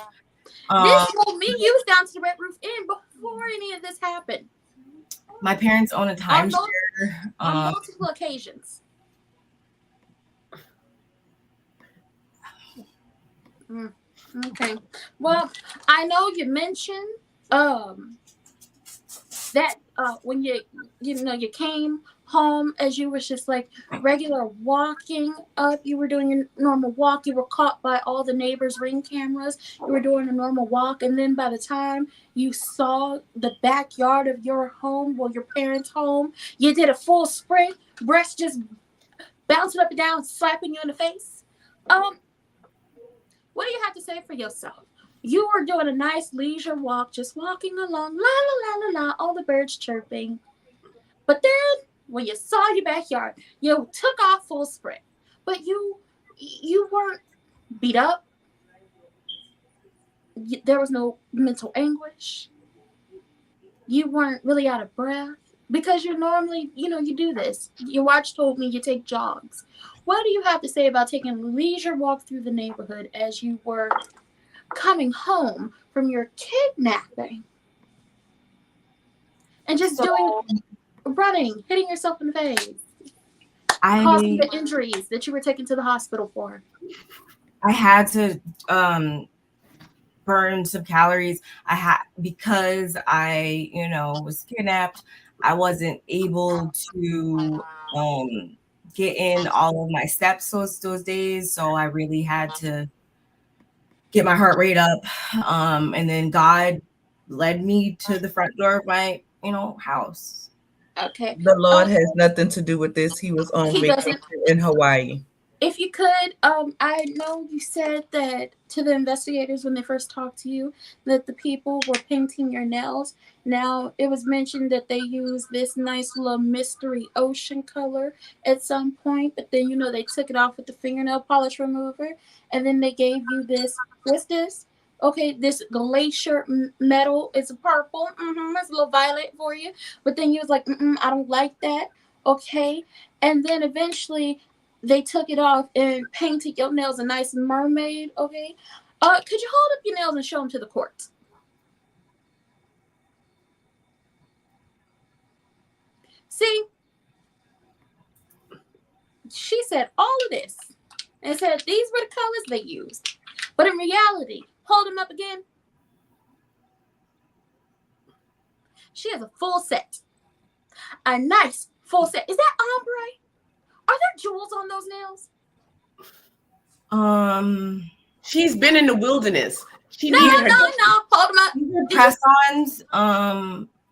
This told me you was down to the Red Roof Inn before any of this happened. My parents own a timeshare. On multiple occasions. Okay. Well, I know you mentioned that when you came home, as you were just like regular walking up, you were doing your normal walk, you were caught by all the neighbors' Ring cameras, you were doing a normal walk, and then by the time you saw the backyard of your home, well, your parents' home, you did a full sprint, breast just bouncing up and down, slapping you in the face. What do you have to say for yourself? You were doing a nice leisure walk, just walking along, la la la la la, all the birds chirping. But then, when you saw your backyard, you took off full sprint. But you weren't beat up. There was no mental anguish. You weren't really out of breath. Because you normally, you do this. Your watch told me you take jogs. What do you have to say about taking a leisure walk through the neighborhood as you were coming home from your kidnapping? And just running, hitting yourself in the face, causing the injuries that you were taken to the hospital for. I had to burn some calories. Because I, was kidnapped. I wasn't able to get in all of my steps those days, so I really had to get my heart rate up. And then God led me to the front door of my, house. Okay. The Lord has nothing to do with this. He was on vacation in Hawaii. If you could, I know you said that to the investigators when they first talked to you that the people were painting your nails. Now, it was mentioned that they used this nice little mystery ocean color at some point, but then, they took it off with the fingernail polish remover, and then they gave you this. What's this? Okay, this glacier metal. It's a purple. It's a little violet for you. But then you was like, I don't like that. Okay. And then eventually they took it off and painted your nails a nice mermaid. Okay. Could you hold up your nails and show them to the court? See? She said all of this and said these were the colors they used. But in reality, hold them up again. She has a full set. A nice full set. Is that ombre? Are there jewels on those nails? She's been in the wilderness. No. Hold them up. These are press-ons.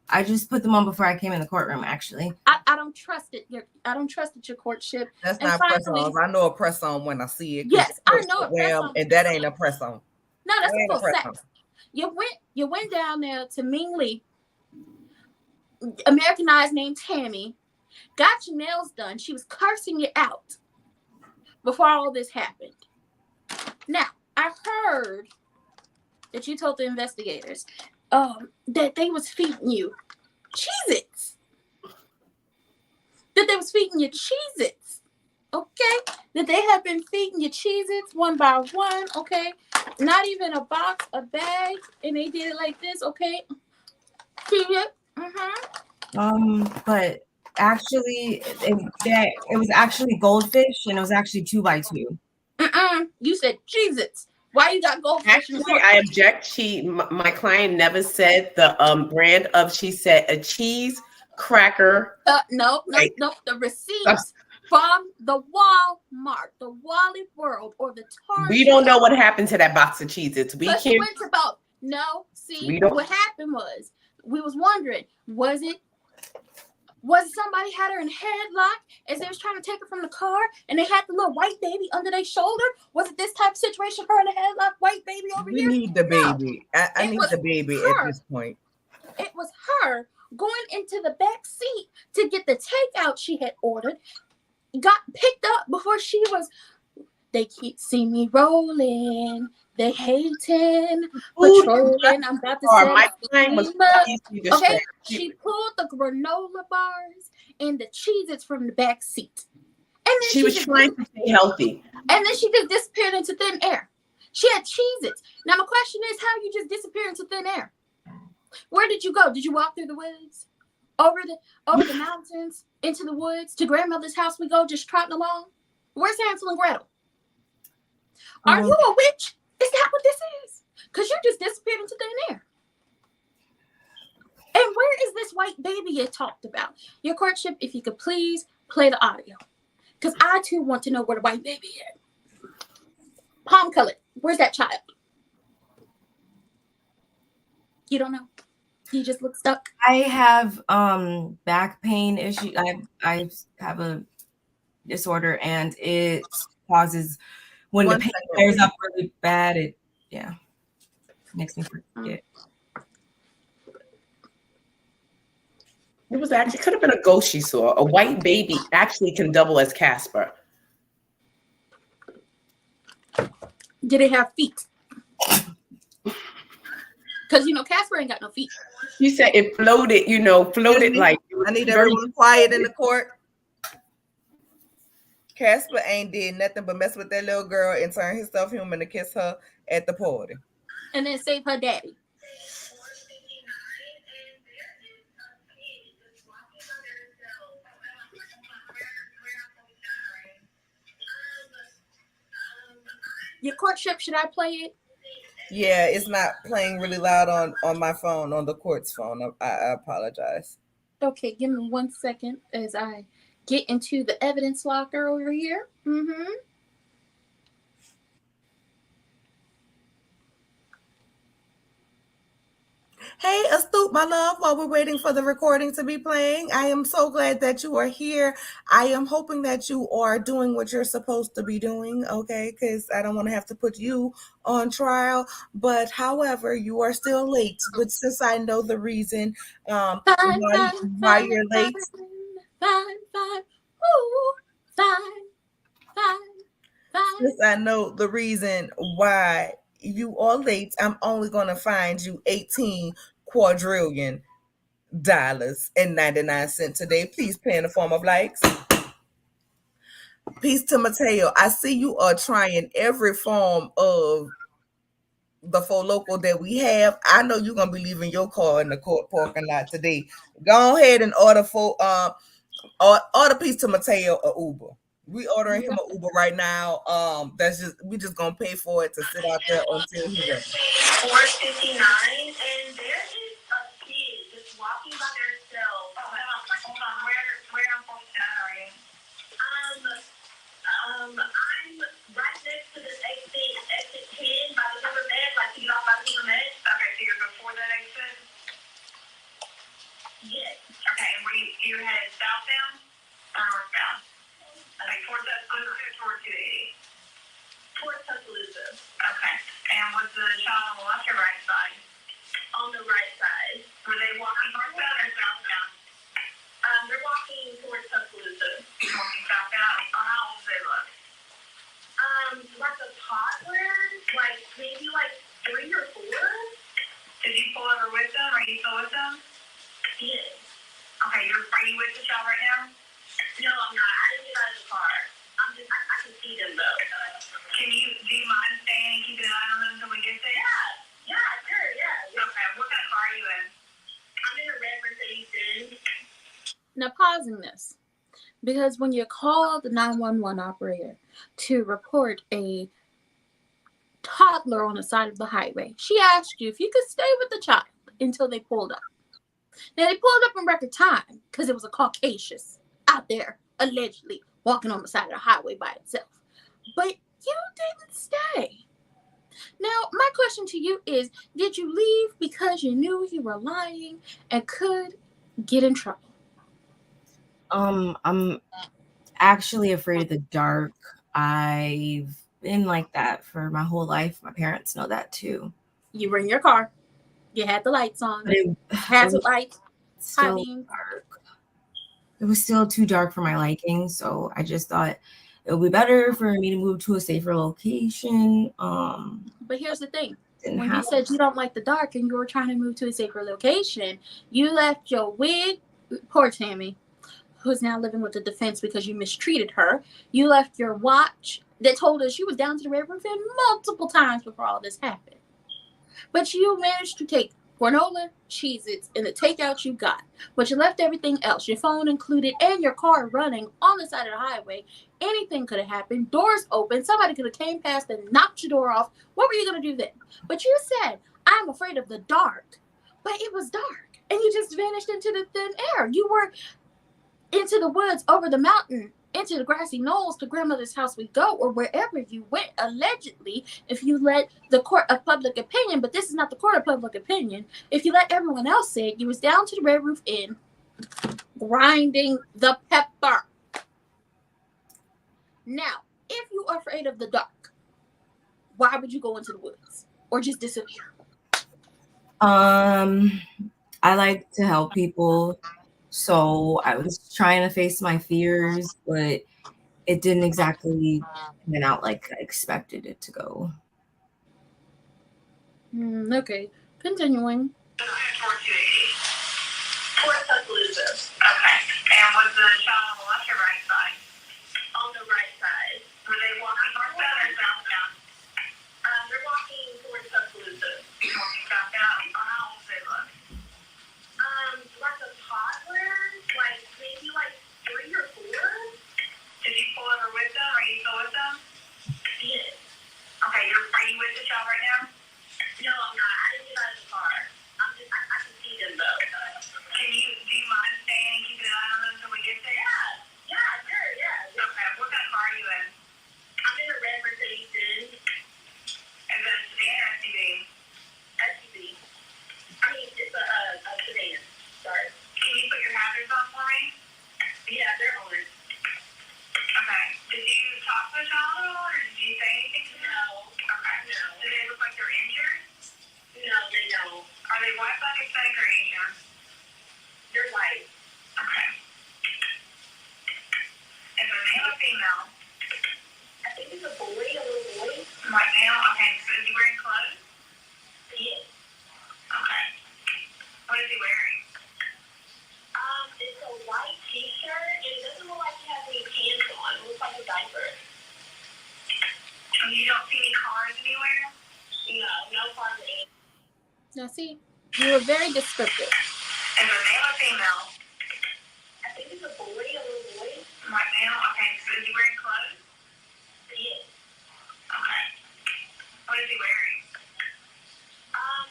I just put them on before I came in the courtroom, actually. I don't trust it. I don't trust it, your courtship. That's not press-ons. I know a press-on when I see it. Yes, I know a press-on. And that ain't a press-on. No, that's a full set. You went down there to Ming Lee, Americanized named Tammy, got your nails done. She was cursing you out before all this happened. Now, I heard that you told the investigators that they was feeding you Cheez-Its. That they was feeding you Cheez-Its. Okay? That they have been feeding you Cheez-Its one by one. Okay? Not even a box, a bag. And they did it like this. Okay? Feed it. But actually, it was actually goldfish, and it was actually 2x2. You said Cheez-Its. Why you got goldfish? Actually, I object. My client never said the brand of. She said a cheese cracker. No. The receipts from the Walmart, the Wally World, or the Target. We don't know what happened to that box of Cheez-Its. We can't. What happened was We was wondering, was it somebody had her in headlock as they was trying to take her from the car and they had the little white baby under their shoulder? Was it this type of situation, her in a headlock, white baby over We here? need the baby. I It need was the baby her. at this point. It was her going into the back seat to get the takeout she had ordered, got picked up before she was. They keep see me rolling. They hating, patrolling. I'm about to say. My client was obviously okay, distracted. she pulled the granola bars and the Cheez-Its from the back seat. And then She was trying to stay healthy. And then she just disappeared into thin air. She had Cheez-Its. Now my question is, how you just disappear into thin air? Where did you go? Did you walk through the woods? Over the mountains, into the woods, to grandmother's house we go, just trotting along? Where's Hansel and Gretel? Are you a witch? Is that what this is? Because you just disappeared into thin air. And where is this white baby you talked about? Your courtship, if you could please play the audio. Because I too want to know where the white baby is. Palm colored. Where's that child? You don't know? You just look stuck? I have back pain issue. I have a disorder and it causes when the pain flares up really bad, it makes me forget. It was actually could have been a ghost she saw. A white baby actually can double as Casper. Did it have feet? Because Casper ain't got no feet. She said it floated, like. I need everyone quiet in the court. Casper ain't did nothing but mess with that little girl and turn himself human to kiss her at the party. And then save her daddy. Your courtship, should I play it? Yeah, it's not playing really loud on my phone, on the court's phone. I apologize. Okay, give me 1 second as I get into the evidence locker over here. Hey, Astute, my love, while we're waiting for the recording to be playing, I am so glad that you are here. I am hoping that you are doing what you're supposed to be doing, okay? Because I don't want to have to put you on trial. But however, you are still late. But since I know the reason why you're late. Since I know the reason why you are late, I'm only going to find you $18 quadrillion and 99 cents today. Please pay in the form of likes. Peace to Mateo. I see you are trying every form of the full local that we have. I know you're going to be leaving your car in the court parking lot today. Go ahead and order Peace to Mateo a Uber. We ordering him an Uber right now. We just gonna pay for it to sit out there until he's ready. 4:59, and there is a kid just walking by themselves. Oh, hold on. Where on 49 are you? I'm right next to this exit 10 by the River Med, like you get off by the River Med. Okay, so you're before that exit? Yes. Okay, and where you headed southbound or northbound? Like towards Tuscaloosa or towards 280? Towards Tuscaloosa. Okay. And was the child on the left or right side? On the right side. Were they walking northbound or southbound? They're walking towards Tuscaloosa. Walking southbound? How old do they look? Like a toddler, like maybe like 3 or 4. Did you pull over with them? Are you still with them? Yes. Okay, are you with the child right now? No, I'm not. I didn't get out of the car. I can see them though. Do you mind staying and keeping an eye on them until we get there? Yeah, sure, yeah. Okay, what kind of car are you in? I'm in a red Mercedes-Benz. Now pausing this, because when you call the 911 operator to report a toddler on the side of the highway, she asked you if you could stay with the child until they pulled up. Now they pulled up in record time because it was a Caucasian out there allegedly walking on the side of the highway by itself. But you didn't stay. Now, my question to you is, did you leave because you knew you were lying and could get in trouble? I'm actually afraid of the dark. I've been like that for my whole life. My parents know that too. You were in your car. You had the lights on. But it Hazard was lights. High still beams. dark. It was still too dark for my liking, so I just thought it would be better for me to move to a safer location. But here's the thing. Didn't When you have said you don't like the dark and you were trying to move to a safer location, you left your wig, poor Tammy, who's now living with the defense because you mistreated her. You left your watch that told us you was down to the Red Roof Inn multiple times before all this happened. But you managed to take granola, Cheez-Its, and the takeout you got. But you left everything else, your phone included, and your car running on the side of the highway. Anything could have happened. Doors open. Somebody could have came past and knocked your door off. What were you going to do then? But you said, I'm afraid of the dark. But it was dark. And you just vanished into the thin air. You were into the woods, over the mountain, into the grassy knolls to grandmother's house we go, or wherever you went, allegedly, if you let the court of public opinion, but this is not the court of public opinion, if you let everyone else say it, you was down to the Red Roof Inn, grinding the pepper. Now, if you are afraid of the dark, why would you go into the woods? Or just disappear? I like to help people. So I was trying to face my fears, but it didn't exactly pan out like I expected it to go. Okay, continuing. Towards Tuscaloosa. Okay. And was the child on the left or right side? On the right side. Were they walking northbound or southbound? They're walking towards Tuscaloosa. Walking southbound. How old do they look? Like a toddler, like maybe like 3 or 4. Did you pull over with them? Are you still with them? Yes. Okay, are you with the child right now? No, I'm not. I didn't get out of the car. I can see them though. Do you mind staying and keeping an eye on them until we get there? Yeah, sure, yeah. Okay, what kind of car are you in? I'm in a red Mercedes-Benz. Is that a sedan or SUV? SUV. I mean, it's a sedan. Sorry. Can you put your hazards on for me? Yeah, they're on. Okay. Did you talk to the child at all, or did you say anything to them? No. Okay. No. Do they look like they're injured? No, they don't. Are they white, black, Hispanic, or Asian? They're white. Okay. Is it a male or female? I think it's a boy, a little boy. White male? Okay. So is he wearing clothes? Yes. Okay. What is he wearing? It's a white t-shirt, and it doesn't look like he has any pants on. It looks like a diaper. And you don't see any cars anywhere? No cars anywhere. Now see, you were very descriptive. Is it a male or female? I think it's a boy, a little boy. White male? Okay, so is he wearing clothes? Yes. Okay. What is he wearing?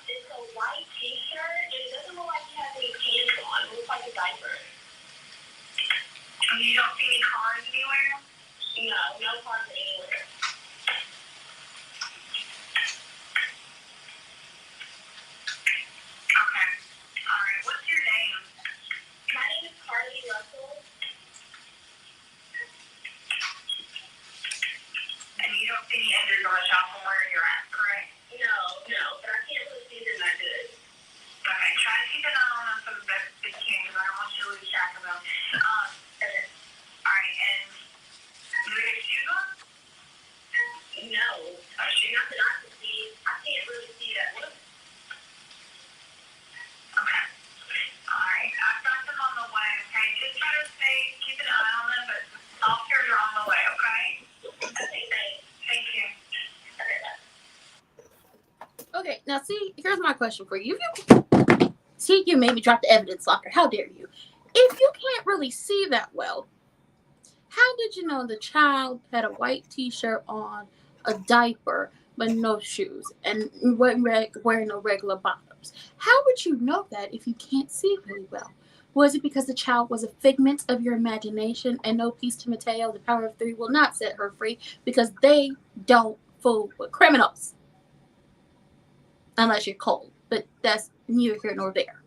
It's a white t-shirt, and it doesn't look like he has any pants on. It looks like a diaper. And you don't see any cars anywhere? No cars anywhere. Okay. All right. What's your name? My name is Carlee Russell. And you don't see any injuries on the shop from where you're at, correct? No, but I can't really see them that good. Okay, try to keep an eye on them for the best that you can, because I don't want you to lose track of them. Okay. All right, and do they have shoes on? No. Shoes? Not that I can see. I can't really see that one. Okay. All right, I've got them on the way, okay? Just try to keep an eye on them, but officers are on the way, okay? Okay, thanks. Thank you. Okay, bye. Okay, now see, here's my question for you. See, you made me drop the evidence locker. How dare you? If you can't really see that well, how did you know the child had a white t-shirt on, a diaper, but no shoes, and wasn't wearing no regular bottoms? How would you know that if you can't see really well? Was it because the child was a figment of your imagination, and no peace to Mateo, the power of 3 will not set her free, because they don't fool with criminals? unless you're cold. But that's neither here nor there.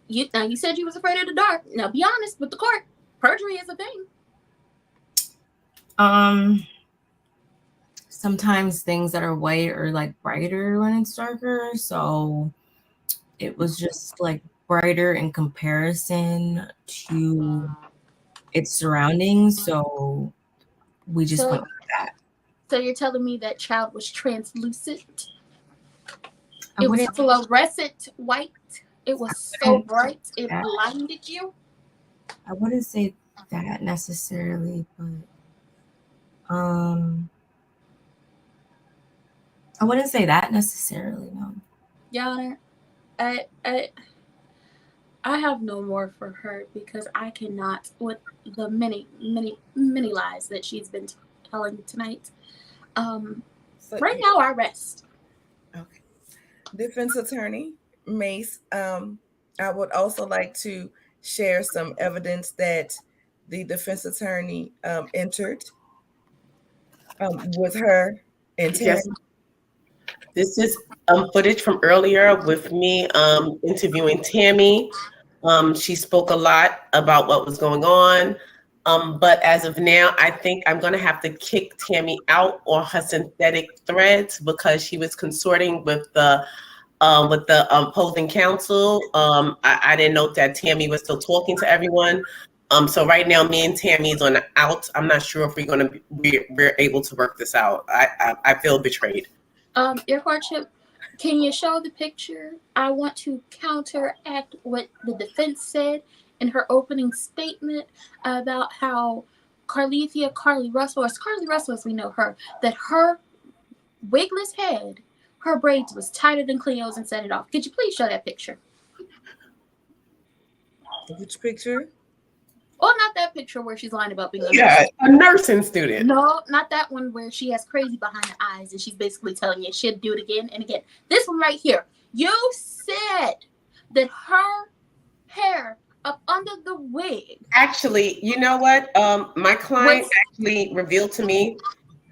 You said you was afraid of the dark. Now be honest with the court. Perjury is a thing. Sometimes things that are white are like brighter when it's darker. So it was just like brighter in comparison to its surroundings. So we just went with that. So you're telling me that child was translucent? It was fluorescent white. It was so bright it blinded you. I wouldn't say that necessarily, but I wouldn't say that necessarily, no. Your Honor, I have no more for her because I cannot, with the many lies that she's been telling tonight. Right now, I rest. Okay. Defense Attorney Mace, I would also like to share some evidence that the defense attorney entered with her and Tammy. Yes. This is footage from earlier with me interviewing Tammy. She spoke a lot about what was going on. But as of now, I think I'm going to have to kick Tammy out on her synthetic threads because she was consorting with the opposing counsel. I didn't know that Tammy was still talking to everyone. So right now, me and Tammy's on the out. I'm not sure if we're able to work this out. I feel betrayed. Your Courtship, can you show the picture? I want to counteract what the defense said in her opening statement about how Carlee Russell, or Carlee Russell as we know her, that her wigless head, her braids was tighter than Cleo's and set it off. Could you please show that picture? Which picture? Oh, not that picture where she's lying about being a nursing student. No, not that one where she has crazy behind the eyes and she's basically telling you she'll do it again and again. This one right here. You said that her hair up under the wig. Actually, you know what? My client actually revealed to me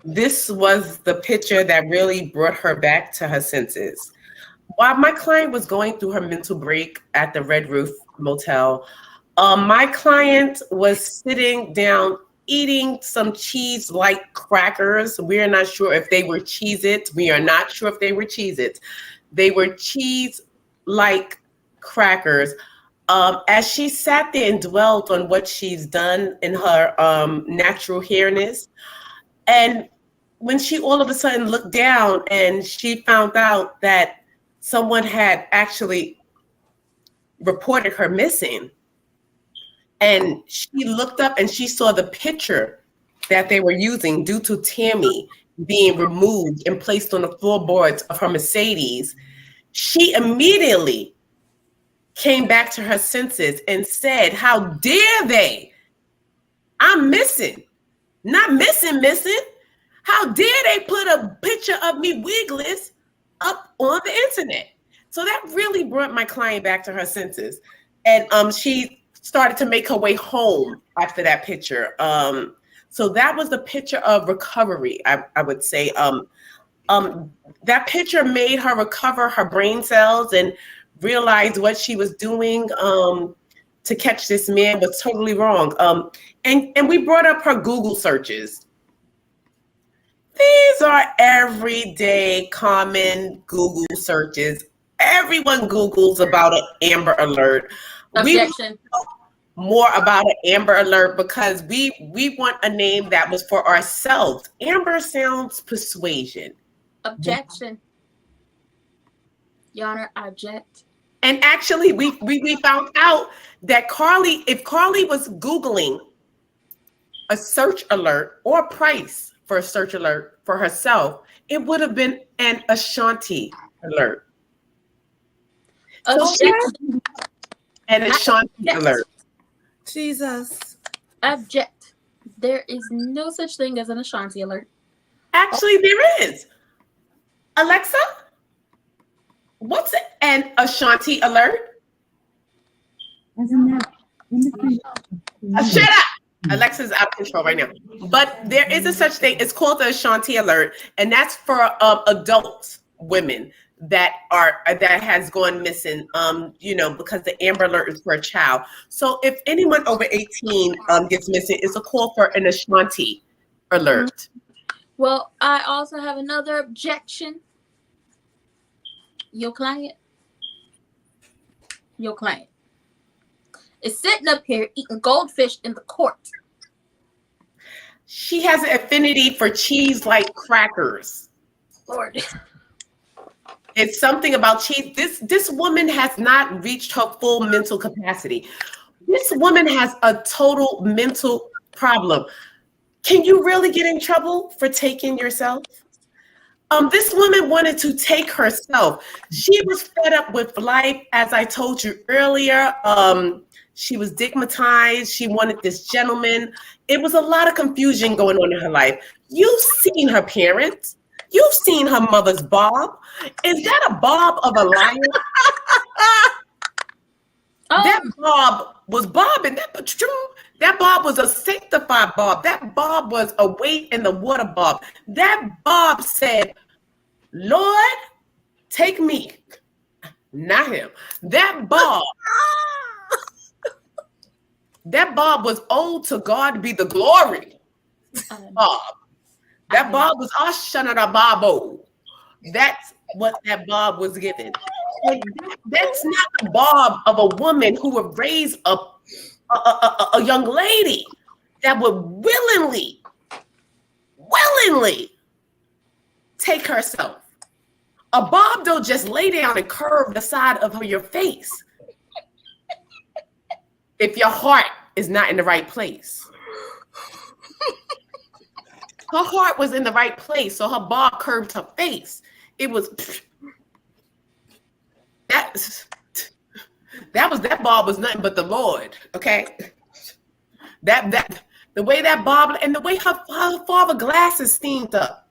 this was the picture that really brought her back to her senses. While my client was going through her mental break at the Red Roof Motel, my client was sitting down eating some cheese-like crackers. We are not sure if they were Cheez-Its. We are not sure if they were Cheez-Its. They were cheese-like crackers. As she sat there and dwelt on what she's done in her natural hairness, and when she all of a sudden looked down and she found out that someone had actually reported her missing, and she looked up and she saw the picture that they were using due to Tammy being removed and placed on the floorboards of her Mercedes, she immediately came back to her senses and said, "How dare they? I'm missing. Not missing. How dare they put a picture of me wigless up on the internet?" So that really brought my client back to her senses. And she started to make her way home after that picture. So that was the picture of recovery, I would say. That picture made her recover her brain cells and realize what she was doing to catch this man was totally wrong. And we brought up her Google searches. These are everyday common Google searches. Everyone Googles about an Amber Alert. Objection. We more about an Amber Alert because we want a name that was for ourselves. Amber sounds persuasion. Objection. Your Honor, I object. And actually, we found out that if Carlee was Googling a search alert or a price for a search alert for herself, it would have been an Ashanti alert. Objection. An Ashanti alert. Jesus. Object. There is no such thing as an Ashanti alert. Actually, there is. Alexa, what's an Ashanti alert? Isn't that Shut up. Alexa's out of control right now. But there is a such thing. It's called the Ashanti alert, and that's for adult women that has gone missing. Because the Amber Alert is for a child. So if anyone over 18 gets missing, it's a call for an Ashanti alert. Well, I also have another objection. Your client is sitting up here eating goldfish in the court. She has an affinity for cheese like crackers. Lord. It's something about cheese. This woman has not reached her full mental capacity. This woman has a total mental problem. Can you really get in trouble for taking yourself? This woman wanted to take herself. She was fed up with life, as I told you earlier. She was stigmatized. She wanted this gentleman. It was a lot of confusion going on in her life. You've seen her parents. You've seen her mother's bob. Is that a bob of a lion? That bob was bobbing. That bob was a sanctified bob. That bob was a weight in the water bob. That bob said, Lord, take me, not him. That bob was owed to God be the glory. Bob. That bob was Ashanara Babo. That's what that bob was given. And that's not the bob of a woman who would raise a young lady that would willingly take herself. A bob don't just lay down and curve the side of your face if your heart is not in the right place. Her heart was in the right place, so her bob curved her face. It was that bob was nothing but the Lord, okay? That the way that bob and the way her father glasses steamed up.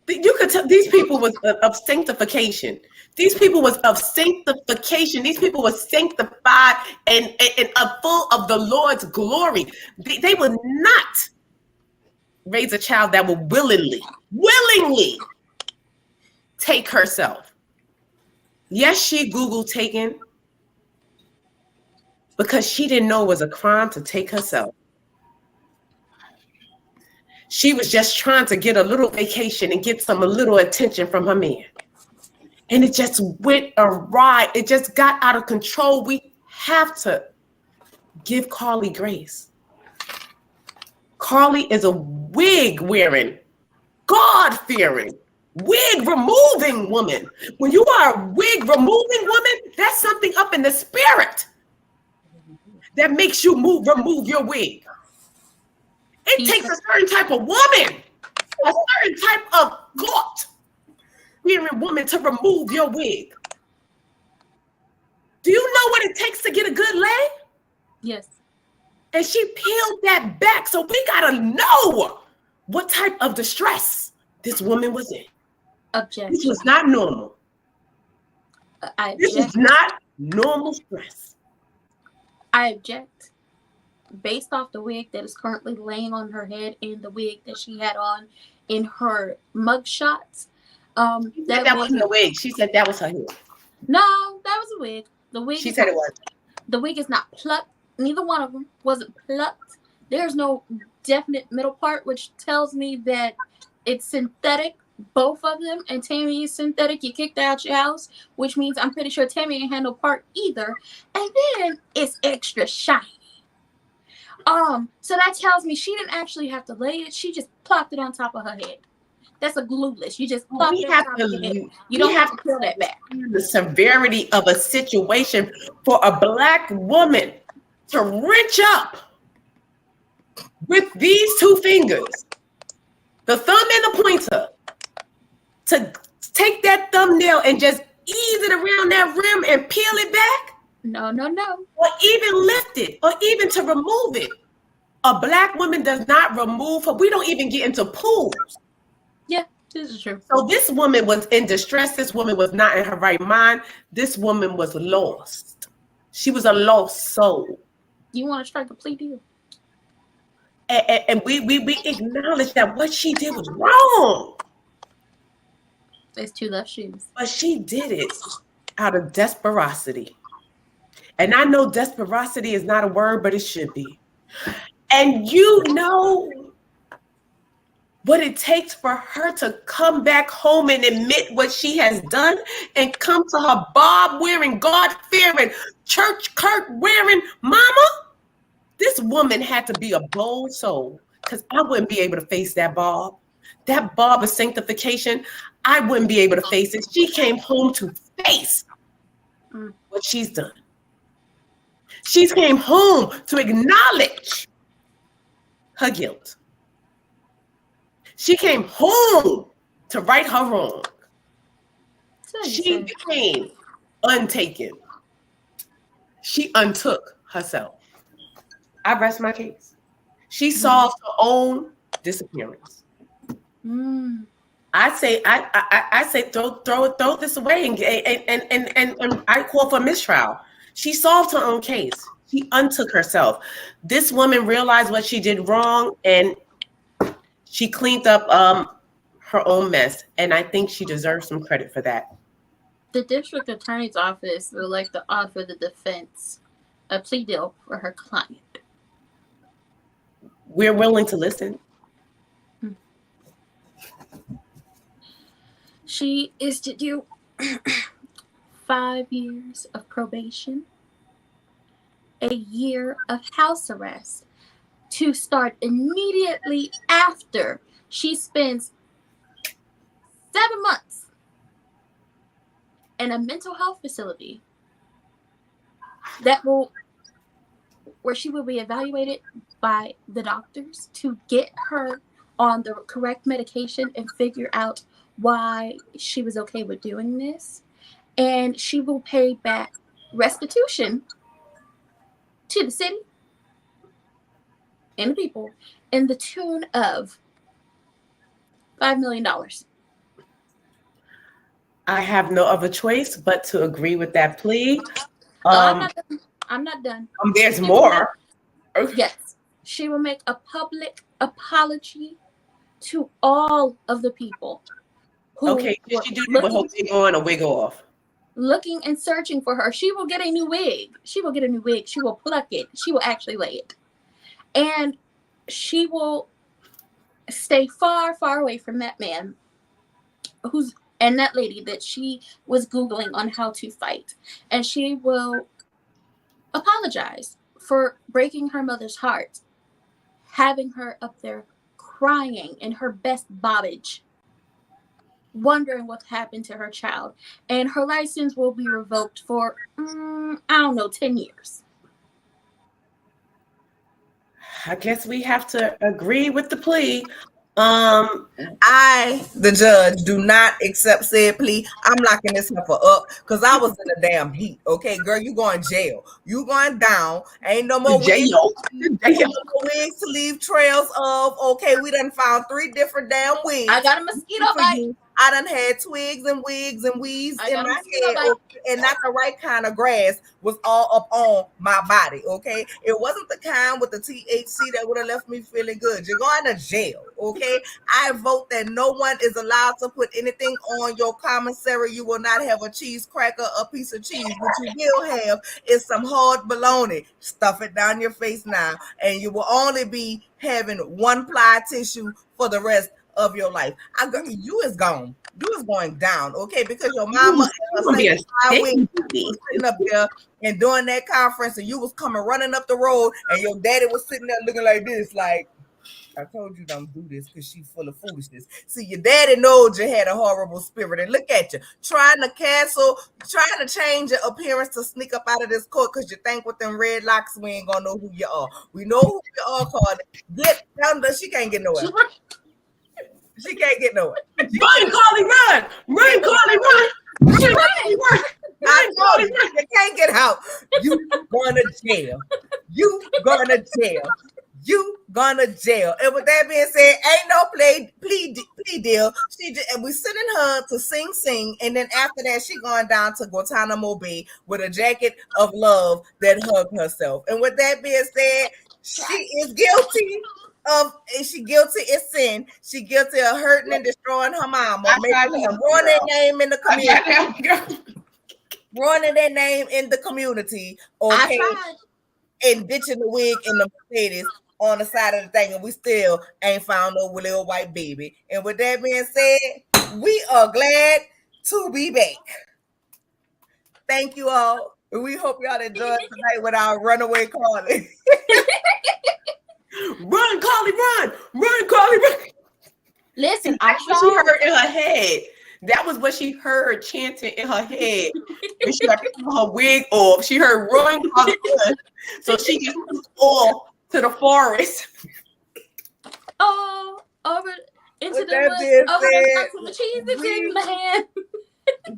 You could tell these people was of sanctification. These people was of sanctification. These people were sanctified and full of the Lord's glory. They would not raise a child that would willingly take herself. Yes, she Googled taken because she didn't know it was a crime to take herself. She was just trying to get a little vacation and get a little attention from her man. And it just went awry. It just got out of control. We have to give Carlee grace. Carlee is a wig-wearing, God-fearing, wig-removing woman. When you are a wig-removing woman, that's something up in the spirit that makes you remove your wig. It takes a certain type of woman, a certain type of God-fearing woman to remove your wig. Do you know what it takes to get a good lay? Yes. And she peeled that back. So we gotta know what type of distress this woman was in. Objection. This was not normal. This is not normal stress. I object. Based off the wig that is currently laying on her head and the wig that she had on in her mugshots. That wasn't a wig. She said that was her hair. No, that was a wig. The wig. She said it was. The wig is not plucked. Neither one of them wasn't plucked. There's no definite middle part, which tells me that it's synthetic. Both of them, and Tammy is synthetic. You kicked out your house, which means I'm pretty sure Tammy ain't had no part either. And then it's extra shiny. So that tells me she didn't actually have to lay it. She just plopped it on top of her head. That's a glueless. You just plop it on top of your head. You don't have to peel that back. The severity of a situation for a Black woman to reach up with these two fingers, the thumb and the pointer, to take that thumbnail and just ease it around that rim and peel it back. No. Or even lift it, or even to remove it. A Black woman does not remove her. We don't even get into pools. Yeah, this is true. So this woman was in distress. This woman was not in her right mind. This woman was lost. She was a lost soul. You want to strike a plea deal? And we acknowledge that what she did was wrong. There's two left shoes. But she did it out of desperosity. And I know desperosity is not a word, but it should be. And you know what it takes for her to come back home and admit what she has done and come to her Bob wearing, God fearing, church Kirk wearing mama? This woman had to be a bold soul, because I wouldn't be able to face that Bob. That Bob of sanctification, I wouldn't be able to face it. She came home to face what she's done. She came home to acknowledge her guilt. She came home to right her wrong. She became untaken. She untook herself. I rest my case. She solved her own disappearance. I say throw this away and I call for mistrial. She solved her own case. She untook herself. This woman realized what she did wrong, and she cleaned up her own mess, and I think she deserves some credit for that. The district attorney's office would like to offer the defense a plea deal for her client. We're willing to listen. She is to do 5 years of probation, a year of house arrest, to start immediately after she spends 7 months in a mental health facility where she will be evaluated by the doctors to get her on the correct medication and figure out why she was okay with doing this. And she will pay back restitution to the city and the people in the tune of $5 million. I have no other choice but to agree with that plea. I'm not done. There's more. Yes. She will make a public apology to all of the people who did she do that with her wig on or wig off? Looking and searching for her. She will get a new wig. She will get a new wig. She will pluck it. She will actually lay it. And she will stay far, far away from that man and that lady that she was Googling on how to fight. And she will apologize for breaking her mother's heart, having her up there crying in her best bobbage, wondering what happened to her child. And her license will be revoked for, 10 years. I guess we have to agree with the plea. I, the judge, do not accept said plea. I'm locking this heifer up because I was in a damn heat. Okay, girl, you going jail. You going down. Ain't no more wigs to leave trails of. Okay, we done found 3 different damn wigs. I got a mosquito bite. I done had twigs and wigs and weaves in my head, and not the right kind of grass was all up on my body, okay? It wasn't the kind with the THC that would have left me feeling good. You're going to jail, okay? I vote that no one is allowed to put anything on your commissary. You will not have a cheese cracker, a piece of cheese. What you will have is some hard bologna. Stuff it down your face now, and you will only be having 1-ply tissue for the rest of your life. You is gone. You is going down, okay? Because your mama was sitting up there and doing that conference, and you was coming running up the road, and your daddy was sitting there looking like this, like, I told you don't do this because she's full of foolishness. See, your daddy knows you had a horrible spirit, and look at you trying to change your appearance to sneak up out of this court because you think with them red locks we ain't gonna know who you are. We know who you are, Carlee. Get down there. She can't get nowhere. She can't get nowhere. Run, Carlee, run! Run, Carlee, run! Run, Carlee, run! You can't get out. You going to jail. You going to jail. you gonna jail. And with that being said, ain't no plea deal. And we sending her to Sing, and then after that, she going down to Guantanamo Bay with a jacket of love that hugged herself. And with that being said, she is guilty of. She guilty is sin. She guilty of hurting and destroying her mama, ruining their name in the community. Ruining their name in the community. Okay. And ditching the wig and the Mercedes on the side of the thing, and we still ain't found no little white baby. And with that being said, we are glad to be back. Thank you all. We hope y'all enjoyed tonight with our runaway Carlee. Run, Carlee, run! Run, Carlee, run! Listen, That's what she heard in her head. That was what she heard chanting in her head. When she had her wig off, she heard run, Carlee, run. So she just took off to the forest. Oh, over into With the that woods, being over said, the cheese in the hand.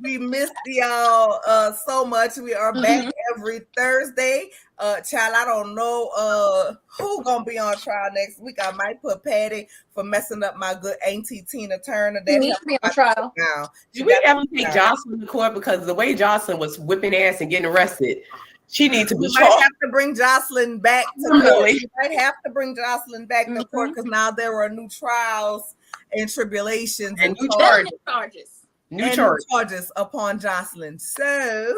we missed y'all so much. We are back every Thursday. Child, I don't know who gonna be on trial next week. I might put Patty for messing up my good Auntie Tina Turner. She needs to be on trial. Did we ever take Jocelyn to court? Because the way Jocelyn was whipping ass and getting arrested, she needs to be We might have to bring Jocelyn back to court. We might have to bring Jocelyn back to court because now there are new trials and tribulations and new charges. New charges upon Jocelyn. So,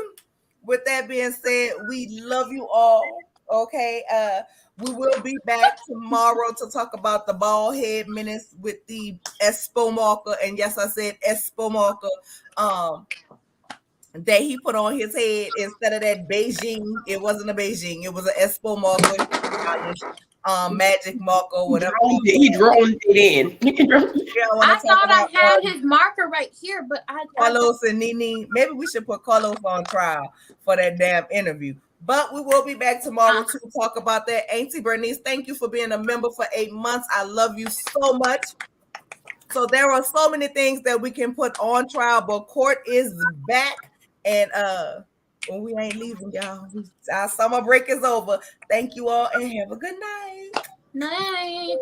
with that being said, we love you all. Okay, we will be back tomorrow to talk about the bald head menace with the Espo marker. And yes, I said Espo marker. That he put on his head instead of that Beijing. It wasn't a Beijing. It was an Espo marker. Magic marker, whatever. He droned it in. I thought I had his marker right here, but Carlos and Nene. Maybe we should put Carlos on trial for that damn interview. But we will be back tomorrow to talk about that. Auntie Bernice, thank you for being a member for 8 months. I love you so much. So there are so many things that we can put on trial, but court is back, and we ain't leaving, y'all. Our summer break is over. Thank you all, and have a good night. Night.